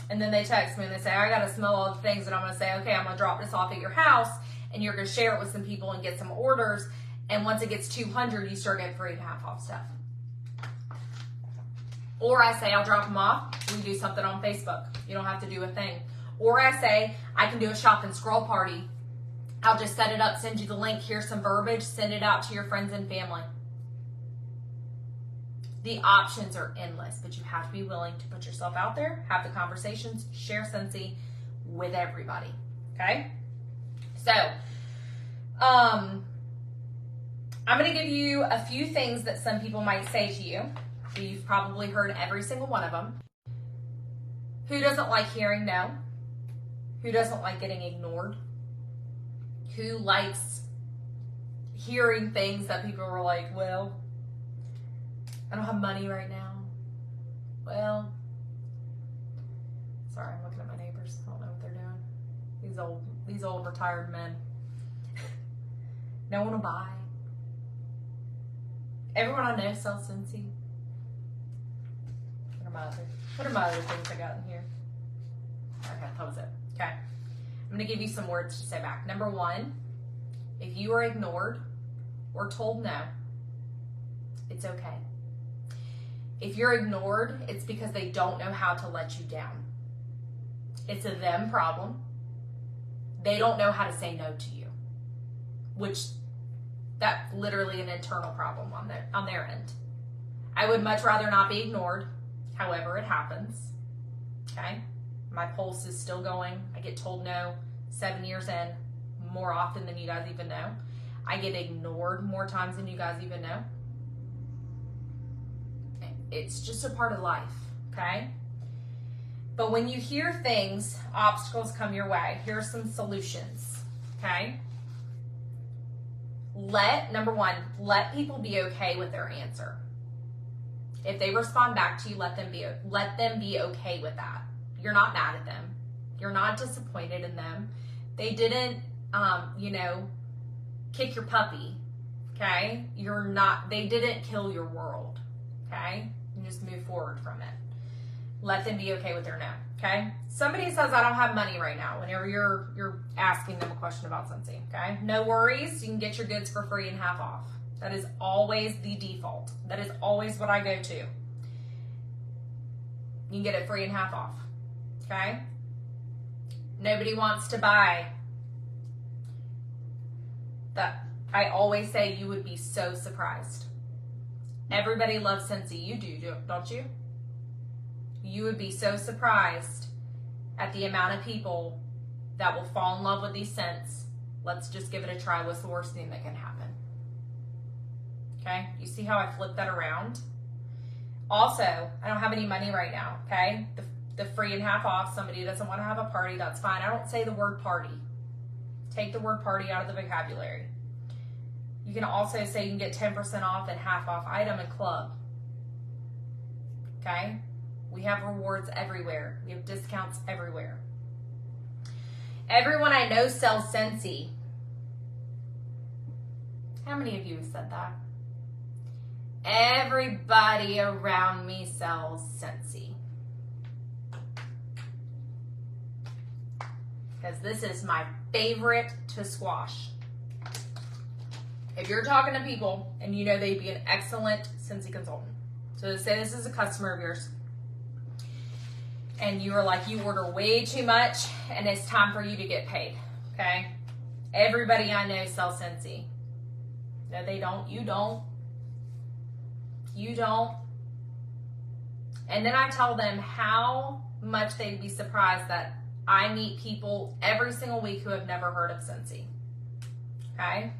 And then they text me and they say, I got to smell all the things. And I'm going to say, okay, I'm going to drop this off at your house. And you're going to share it with some people and get some orders. And once it gets 200, you start getting 3.5 off stuff. Or I say, I'll drop them off. We do something on Facebook. You don't have to do a thing. Or I say, I can do a shop and scroll party. I'll just set it up, send you the link. Here's some verbiage. Send it out to your friends and family. The options are endless, but you have to be willing to put yourself out there, have the conversations, share Scentsy with everybody. Okay? So, I'm going to give you a few things that some people might say to you. You've probably heard every single one of them. Who doesn't like hearing no? Who doesn't like getting ignored? Who likes hearing things that people are like, well, I don't have money right now. Well, sorry, I'm looking at my neighbors. I don't know what they're doing. These old retired men. No one will buy. Everyone I know sells Scentsy. What are my other things I got in here? Okay, that was it. Okay. I'm going to give you some words to say back. Number one, if you are ignored or told no, it's okay. If you're ignored, it's because they don't know how to let you down. It's a them problem. They don't know how to say no to you, which that's literally an internal problem on their end. I would much rather not be ignored. However, it happens. Okay? My pulse is still going. I get told no 7 years in more often than you guys even know. I get ignored more times than you guys even know. It's just a part of life, okay? But when you hear things, obstacles come your way. Here are some solutions, okay? Number one, let people be okay with their answer. If they respond back to you, let them be okay with that. You're not mad at them. You're not disappointed in them. They didn't, kick your puppy, okay? They didn't kill your world, okay? You just move forward from it. Let them be okay with their no, okay? Somebody says, I don't have money right now, whenever you're asking them a question about Scentsy, okay? No worries, you can get your goods for free and half off. That is always the default. That is always what I go to. You can get it free and half off, okay? Nobody wants to buy. That I always say you would be so surprised. Everybody loves Scentsy. You do, don't you? You would be so surprised at the amount of people that will fall in love with these scents. Let's just give it a try. What's the worst thing that can happen? Okay, you see how I flipped that around? Also, I don't have any money right now, okay? The free and half off, somebody doesn't want to have a party, that's fine. I don't say the word party. Take the word party out of the vocabulary. You can also say you can get 10% off and half off item and club. Okay? We have rewards everywhere. We have discounts everywhere. Everyone I know sells Scentsy. How many of you have said that? Everybody around me sells Scentsy. Because this is my favorite to squash. If you're talking to people and you know they'd be an excellent Scentsy consultant. So say this is a customer of yours and you are like, you order way too much and it's time for you to get paid, okay? Everybody I know sells Scentsy. No, they don't. You don't. You don't. And then I tell them how much they'd be surprised that I meet people every single week who have never heard of Scentsy. Okay?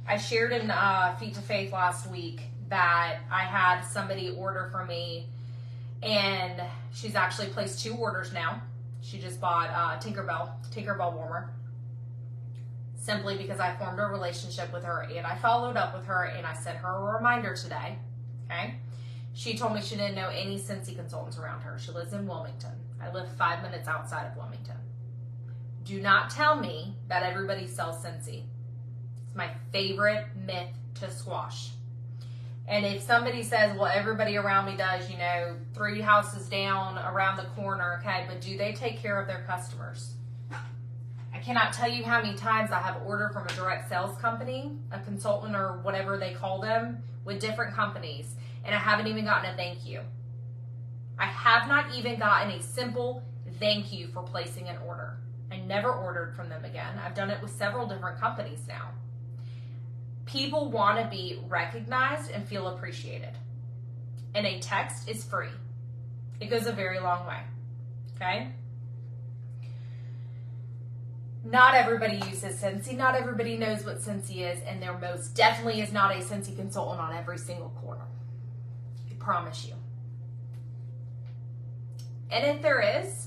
I shared in Feet to Faith last week that I had somebody order from me, and she's actually placed 2 orders now. She just bought Tinkerbell warmer, simply because I formed a relationship with her and I followed up with her and I sent her a reminder today. Okay? She told me she didn't know any Scentsy consultants around her. She lives in Wilmington. I live 5 minutes outside of Wilmington. Do not tell me that everybody sells Scentsy. It's my favorite myth to squash. And if somebody says, well, everybody around me does, 3 houses down, around the corner, okay, but do they take care of their customers? I cannot tell you how many times I have ordered from a direct sales company, a consultant or whatever they call them, with different companies, and I haven't even gotten a thank you. I have not even gotten a simple thank you for placing an order. I never ordered from them again. I've done it with several different companies now. People want to be recognized and feel appreciated. And a text is free. It goes a very long way. Okay? Not everybody uses Scentsy. Not everybody knows what Scentsy is. And there most definitely is not a Scentsy consultant on every single corner. I promise you. And if there is,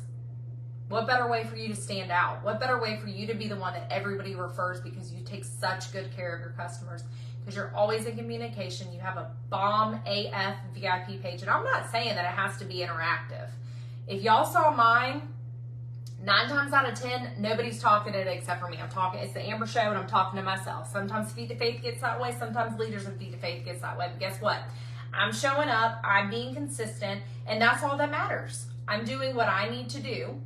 what better way for you to stand out? What better way for you to be the one that everybody refers because you take such good care of your customers? Because you're always in communication. You have a bomb AF VIP page. And I'm not saying that it has to be interactive. If y'all saw mine, 9 times out of 10, nobody's talking it except for me. It's the Amber Show and I'm talking to myself. Sometimes Feet to Faith gets that way. Sometimes Leaders in Feet to Faith gets that way. But guess what? I'm showing up, I'm being consistent, and that's all that matters. I'm doing what I need to do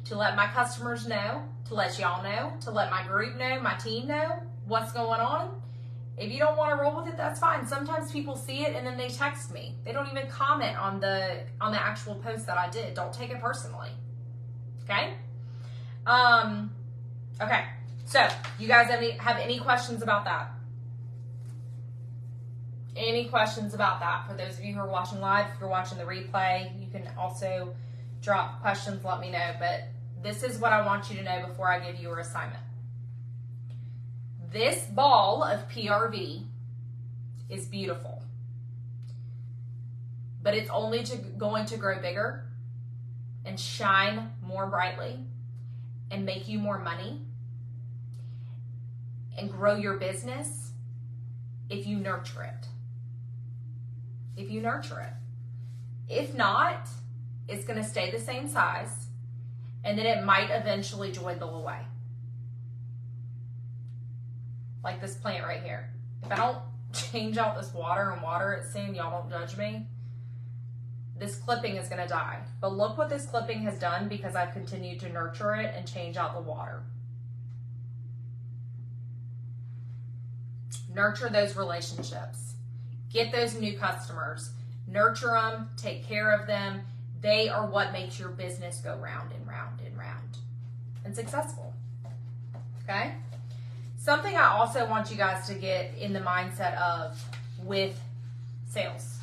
to let my customers know, to let y'all know, to let my group know, my team know what's going on. If you don't want to roll with it, that's fine. Sometimes people see it and then they text me. They don't even comment on the actual post that I did. Don't take it personally. Okay? Okay. So, you guys have any questions about that? Any questions about that? For those of you who are watching live, if you're watching the replay, you can also drop questions, let me know. But this is what I want you to know before I give you your assignment. This ball of PRV is beautiful, but it's only going to grow bigger and shine more brightly and make you more money and grow your business if you nurture it. If you nurture it. If not, it's going to stay the same size, and then it might eventually dwindle away. Like this plant right here. If I don't change out this water and water it soon, y'all don't judge me, this clipping is gonna die. But look what this clipping has done because I've continued to nurture it and change out the water. Nurture those relationships. Get those new customers. Nurture them, take care of them. They are what makes your business go round and round and round and successful, okay? Something I also want you guys to get in the mindset of with sales.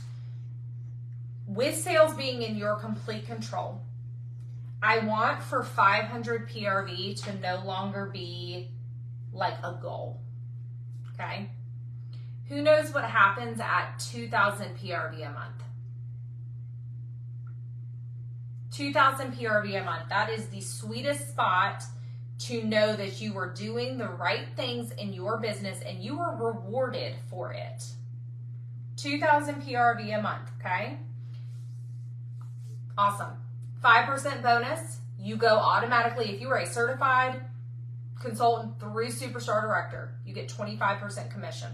With sales being in your complete control, I want for 500 PRV to no longer be like a goal, okay? Who knows what happens at 2,000 PRV a month? 2,000 PRV a month, that is the sweetest spot to know that you are doing the right things in your business and you are rewarded for it. 2,000 PRV a month, okay? Awesome. 5% bonus, you go automatically. If you are a certified consultant through Superstar Director, you get 25% commission.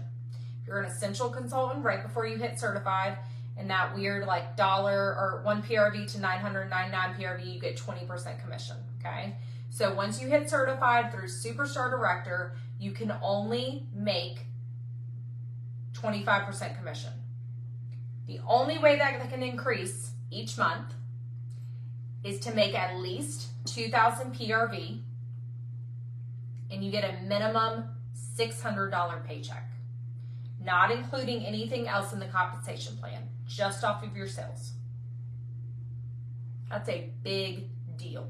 If you're an essential consultant right before you hit certified, and that weird like dollar or 1 PRV to 999 PRV, you get 20% commission, okay? So once you hit certified through Superstar Director, you can only make 25% commission. The only way that can increase each month is to make at least 2,000 PRV, and you get a minimum $600 paycheck, not including anything else in the compensation plan, just off of your sales. That's a big deal.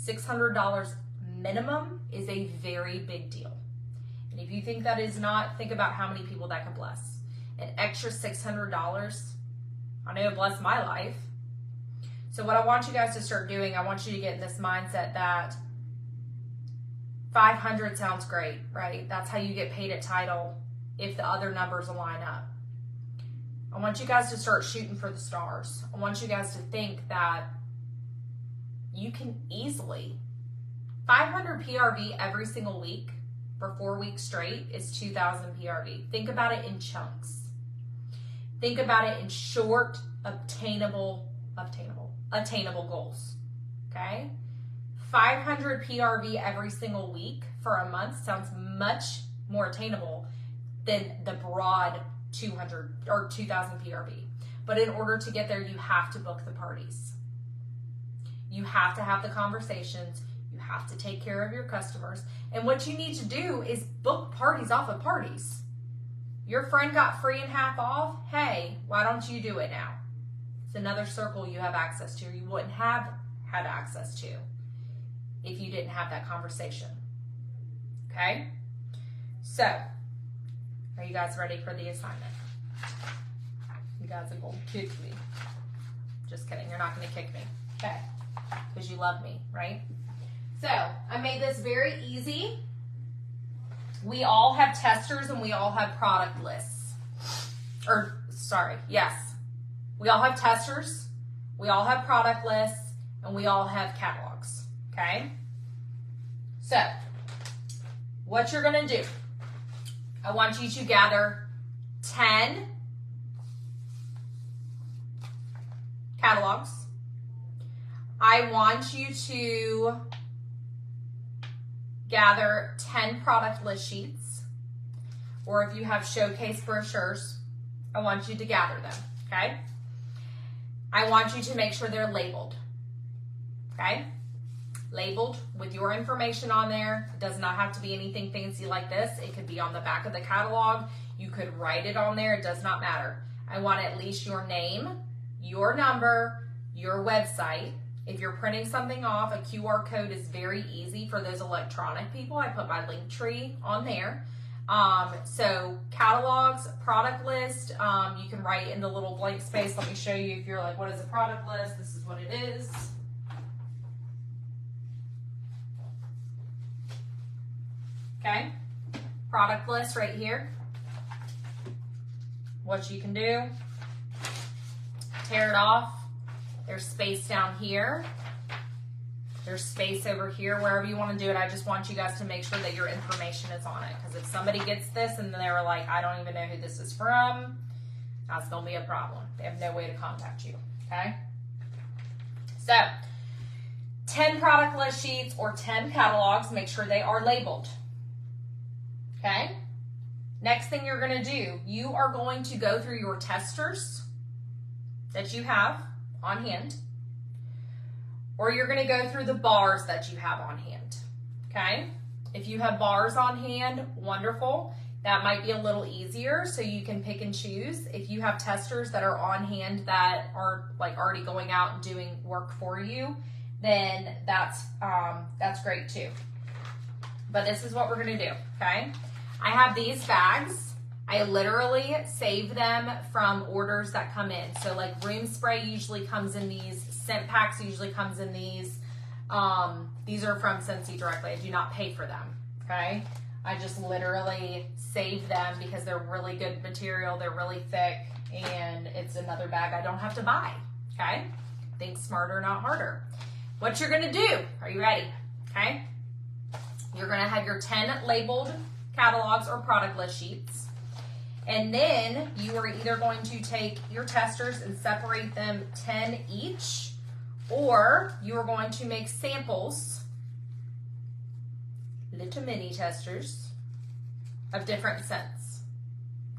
$600 minimum is a very big deal. And if you think that is not, think about how many people that could bless. An extra $600, I know it blessed my life. So what I want you guys to start doing, I want you to get in this mindset that 500 sounds great, right? That's how you get paid at title if the other numbers align up. I want you guys to start shooting for the stars. I want you guys to think that you can easily, 500 PRV every single week for 4 weeks straight is 2,000 PRV. Think about it in chunks. Think about it in short, attainable goals, okay? 500 PRV every single week for a month sounds much more attainable than the broad 200 or 2,000 PRV. But in order to get there, you have to book the parties. You have to have the conversations. You have to take care of your customers. And what you need to do is book parties off of parties. Your friend got free and half off. Hey, why don't you do it now? It's another circle you have access to, or you wouldn't have had access to if you didn't have that conversation. Okay? So, are you guys ready for the assignment? You guys are going to kick me. Just kidding. You're not going to kick me. Okay? Because you love me, right? So, I made this very easy. We all have testers and we all have product lists. We all have testers, we all have product lists, and we all have catalogs, okay? So, what you're gonna do, I want you to gather 10 catalogs. I want you to gather 10 product list sheets, or if you have showcase brochures, I want you to gather them, okay? I want you to make sure they're labeled, okay? Labeled with your information on there. It does not have to be anything fancy like this. It could be on the back of the catalog. You could write it on there. It does not matter. I want at least your name, your number, your website. If you're printing something off, a QR code is very easy for those electronic people. I put my link tree on there. So catalogs, product list, you can write in the little blank space. Let me show you if you're like, what is a product list? This is what it is. Okay, product list right here. What you can do, tear it off. There's space down here. There's space over here, wherever you want to do it. I just want you guys to make sure that your information is on it. Because if somebody gets this and they were like, I don't even know who this is from, that's going to be a problem. They have no way to contact you, okay? So, 10 product list sheets or 10 catalogs, make sure they are labeled, okay? Next thing you're going to do, you are going to go through your testers that you have on hand, or you're going to go through the bars that you have on hand, okay? If you have bars on hand, wonderful. That might be a little easier, so you can pick and choose. If you have testers that are on hand that are like already going out and doing work for you, then that's great too. But this is what we're going to do, okay? I have these bags. I literally save them from orders that come in. So like room spray usually comes in these. Scent packs usually comes in these. These are from Scentsy directly. I do not pay for them, okay? I just literally save them because they're really good material. They're really thick, and it's another bag I don't have to buy, okay? Think smarter, not harder. What you're gonna do, are you ready, okay? You're gonna have your 10 labeled catalogs or product list sheets. And then you are either going to take your testers and separate them 10 each, or you are going to make samples, little mini testers, of different scents,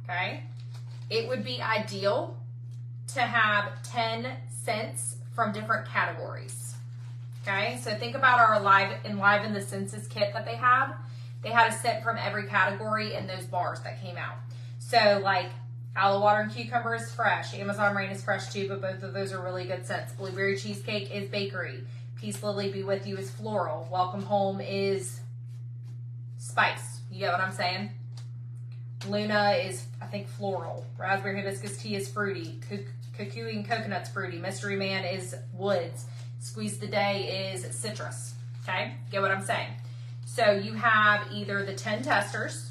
okay? It would be ideal to have 10 scents from different categories, okay? So think about our Enliven the Senses kit that they had. They had a scent from every category in those bars that came out. So like aloe water and cucumber is fresh. Amazon rain is fresh too, but both of those are really good scents. Blueberry cheesecake is bakery. Peace Lily Be With You is floral. Welcome Home is spice. You get what I'm saying? Luna is, I think, floral. Raspberry hibiscus tea is fruity. Kukui and coconut's fruity. Mystery Man is woods. Squeeze the Day is citrus. Okay? Get what I'm saying? So you have either the 10 testers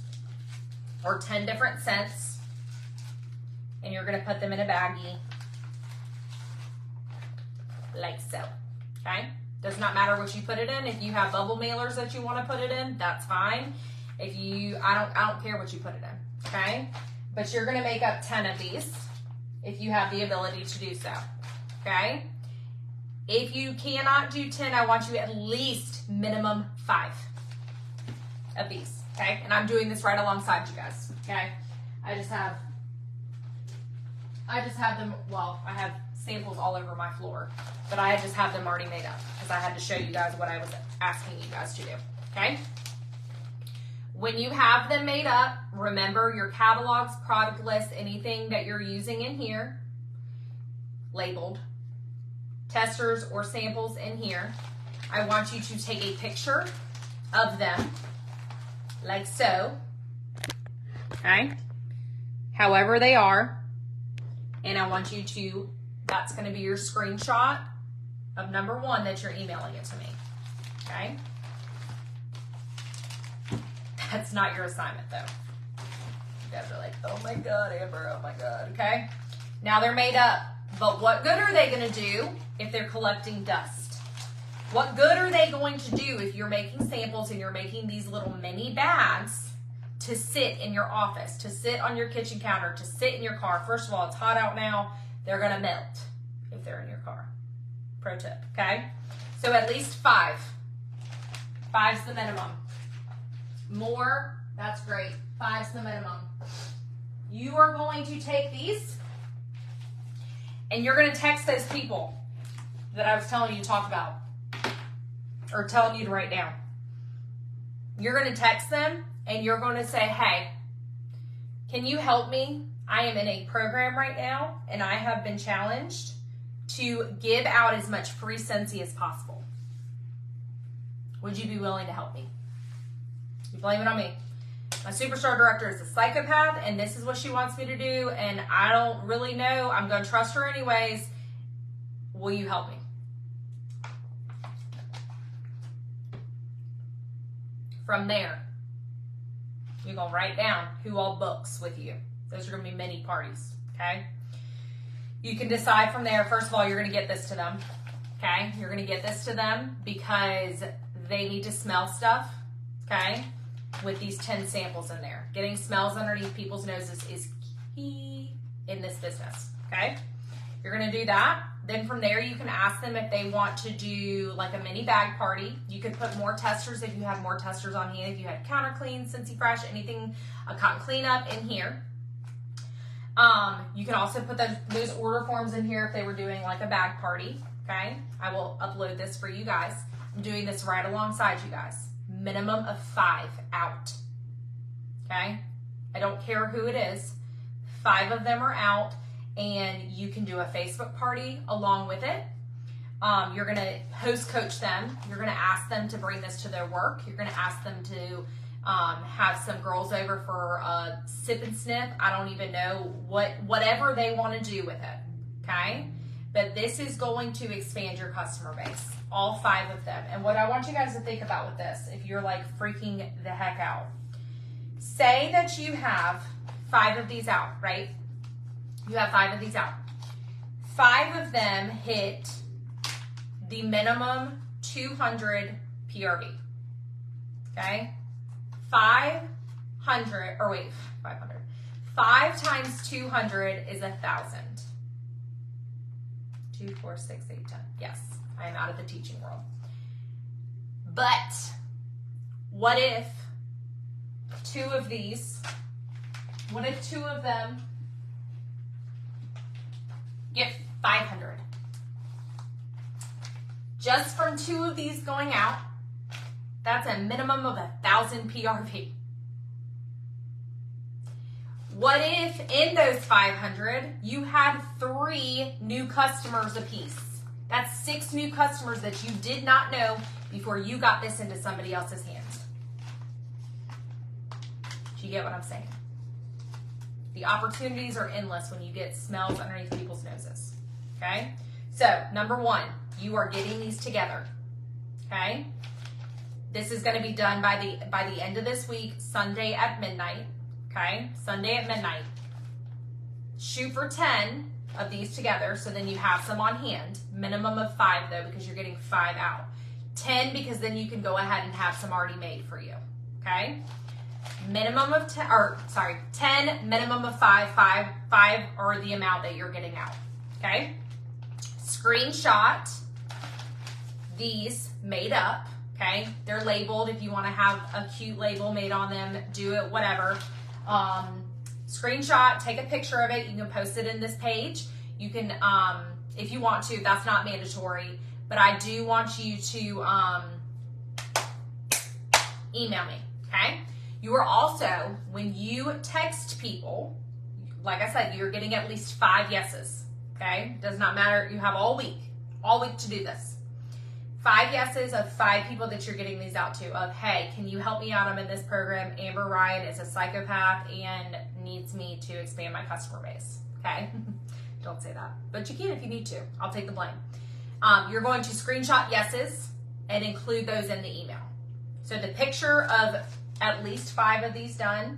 or 10 different scents, and you're going to put them in a baggie like so, okay? Does not matter what you put it in. If you have bubble mailers that you want to put it in, that's fine. If you, I don't care what you put it in, okay? But you're going to make up 10 of these if you have the ability to do so, okay? If you cannot do 10, I want you at least minimum 5 of these, okay? And I'm doing this right alongside you guys, okay? I just have them, well, I have samples all over my floor, but I just have them already made up because I had to show you guys what I was asking you guys to do, okay? When you have them made up, remember your catalogs, product lists, anything that you're using in here, labeled, testers or samples in here. I want you to take a picture of them, like so, okay? However they are, and I want you to, that's gonna be your screenshot of number 1 that you're emailing it to me, okay? That's not your assignment though. You guys are like, oh my God, Amber, oh my God, okay? Now they're made up, but what good are they gonna do if they're collecting dust? What good are they going to do if you're making samples and you're making these little mini bags to sit in your office, to sit on your kitchen counter, to sit in your car? First of all, it's hot out now, they're gonna melt, if they're in your car. Pro tip, okay? So at least 5. 5's the minimum. More, that's great. 5's the minimum. You are going to take these and you're going to text those people that I was telling you to talk about or telling you to write down. You're going to text them and you're going to say, hey, can you help me? I am in a program right now and I have been challenged to give out as much free Scentsy as possible. Would you be willing to help me? You blame it on me. My superstar director is a psychopath and this is what she wants me to do and I don't really know. I'm going to trust her anyways. Will you help me? From there, you're going to write down who all books with you. Those are going to be mini parties, okay? You can decide from there. First of all, you're going to get this to them, okay? You're going to get this to them because they need to smell stuff, okay? With these 10 samples in there. Getting smells underneath people's noses is key in this business, okay? You're going to do that. Then from there, you can ask them if they want to do like a mini bag party. You could put more testers if you have more testers on hand. If you had counter clean, Scentsy Fresh, anything, a cotton cleanup in here. You can also put those order forms in here if they were doing like a bag party, okay? I will upload this for you guys. I'm doing this right alongside you guys. Minimum of 5 out, okay? I don't care who it is. 5 of them are out. And you can do a Facebook party along with it. You're going to host coach them. You're going to ask them to bring this to their work. You're going to ask them to have some girls over for a sip and sniff. I don't even know whatever they want to do with it, okay? But this is going to expand your customer base, all 5 of them. And what I want you guys to think about with this, if you're like freaking the heck out, say that you have 5 of these out, right? You have 5 of these out. 5 of them hit the minimum 200 PRV. Okay? 500, or wait, 500. 5 times 200 is 1,000. 2, 4, 6, 8, 10. Yes, I am out of the teaching world. But what if 2 of these, what if 2 of them get 500? Just from 2 of these going out, that's a minimum of 1,000 PRV. What if in those 500, you had 3 new customers apiece? That's 6 new customers that you did not know before you got this into somebody else's hands. Do you get what I'm saying? The opportunities are endless when you get smells underneath people's noses, okay? So, number 1, you are getting these together, okay? This is going to be done by the end of this week, Sunday at midnight, okay? Sunday at midnight. Shoot for 10 of these together, so then you have some on hand. Minimum of 5, though, because you're getting 5 out. 10, because then you can go ahead and have some already made for you, okay? Minimum of 10, or sorry, 10, minimum of 5, 5 are the amount that you're getting out, okay? Screenshot these made up, okay? They're labeled. If you want to have a cute label made on them, do it, whatever. Screenshot, take a picture of it. You can post it in this page. You can, if you want to, that's not mandatory, but I do want you to email me, okay? You are also, when you text people, like I said, you're getting at least 5 yeses, okay? Does not matter. You have all week to do this. 5 yeses of 5 people that you're getting these out to of, hey, can you help me out? I'm in this program. Amber Ryan is a psychopath and needs me to expand my customer base, okay? Don't say that, but you can if you need to. I'll take the blame. You're going to screenshot yeses and include those in the email. So the picture of at least 5 of these done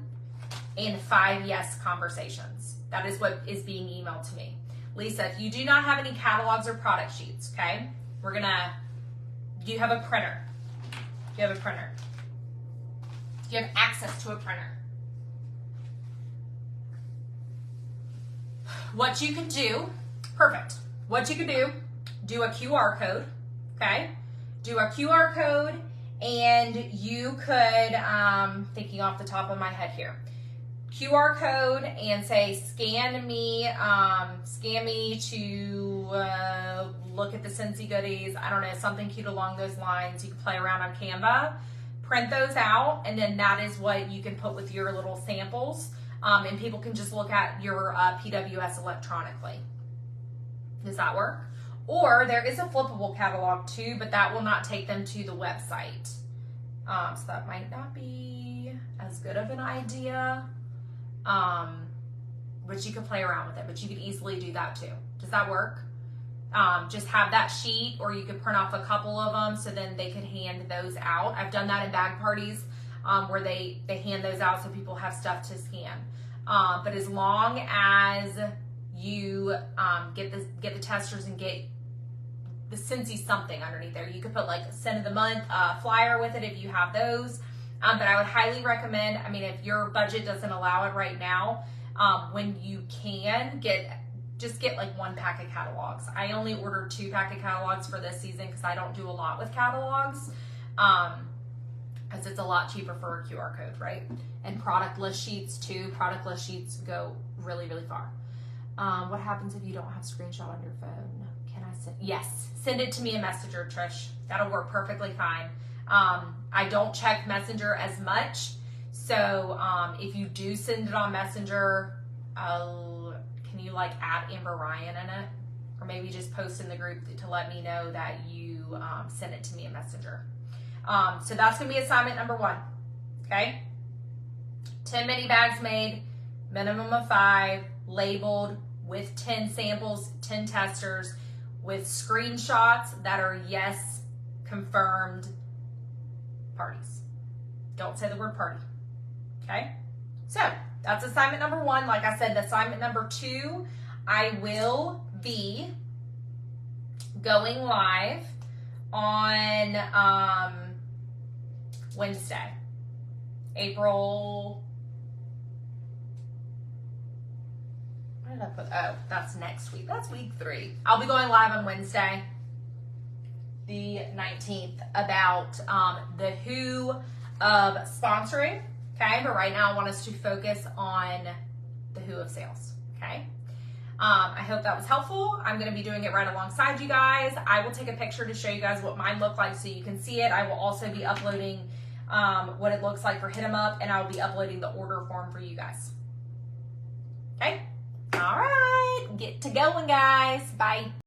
and 5 yes conversations. That is what is being emailed to me. Lisa, if you do not have any catalogs or product sheets, okay, do you have a printer? Do you have a printer? Do you have access to a printer? What you can do, perfect. what you could do a QR code, okay? Do a QR code, and you could, thinking off the top of my head here, QR code and say scan me to look at the Scentsy goodies. I don't know, something cute along those lines. You can play around on Canva, print those out, and then that is what you can put with your little samples, and people can just look at your PWS electronically. Does that work? Or there is a flippable catalog too, but that will not take them to the website. So that might not be as good of an idea. But you could play around with it, but you could easily do that too. Does that work? Just have that sheet, or you could print off a couple of them so then they could hand those out. I've done that in bag parties where they hand those out so people have stuff to scan. But as long as you get the testers and get the Scentsy something underneath there, you could put like scent of the month flyer with it if you have those. But I would highly recommend, I mean, if your budget doesn't allow it right now, when you can just get like 1 pack of catalogs. I only ordered 2 pack of catalogs for this season because I don't do a lot with catalogs, because it's a lot cheaper for a QR code, right? And product list sheets too. Product list sheets go really, really far. What happens if you don't have screenshot on your phone? Can I send? Yes, send it to me in Messenger, Trish. That'll work perfectly fine. I don't check Messenger as much, so if you do send it on Messenger, can you like add Amber Ryan in it? Or maybe just post in the group to let me know that you sent it to me in Messenger. So that's going to be assignment number 1, okay? 10 mini bags made, minimum of 5, labeled with 10 samples, 10 testers, with screenshots that are yes, confirmed parties. Don't say the word party, okay? So that's assignment number 1. Like I said, assignment number 2, I will be going live on Wednesday, April, what did I put? Oh, that's next week. That's week 3. I'll be going live on Wednesday, the 19th, about the who of sponsoring, okay? But right now I want us to focus on the who of sales, okay? I hope that was helpful. I'm going to be doing it right alongside you guys. I will take a picture to show you guys what mine look like so you can see it. I will also be uploading what it looks like for Hit 'em Up, and I will be uploading the order form for you guys. Okay? All right. Get to going, guys. Bye.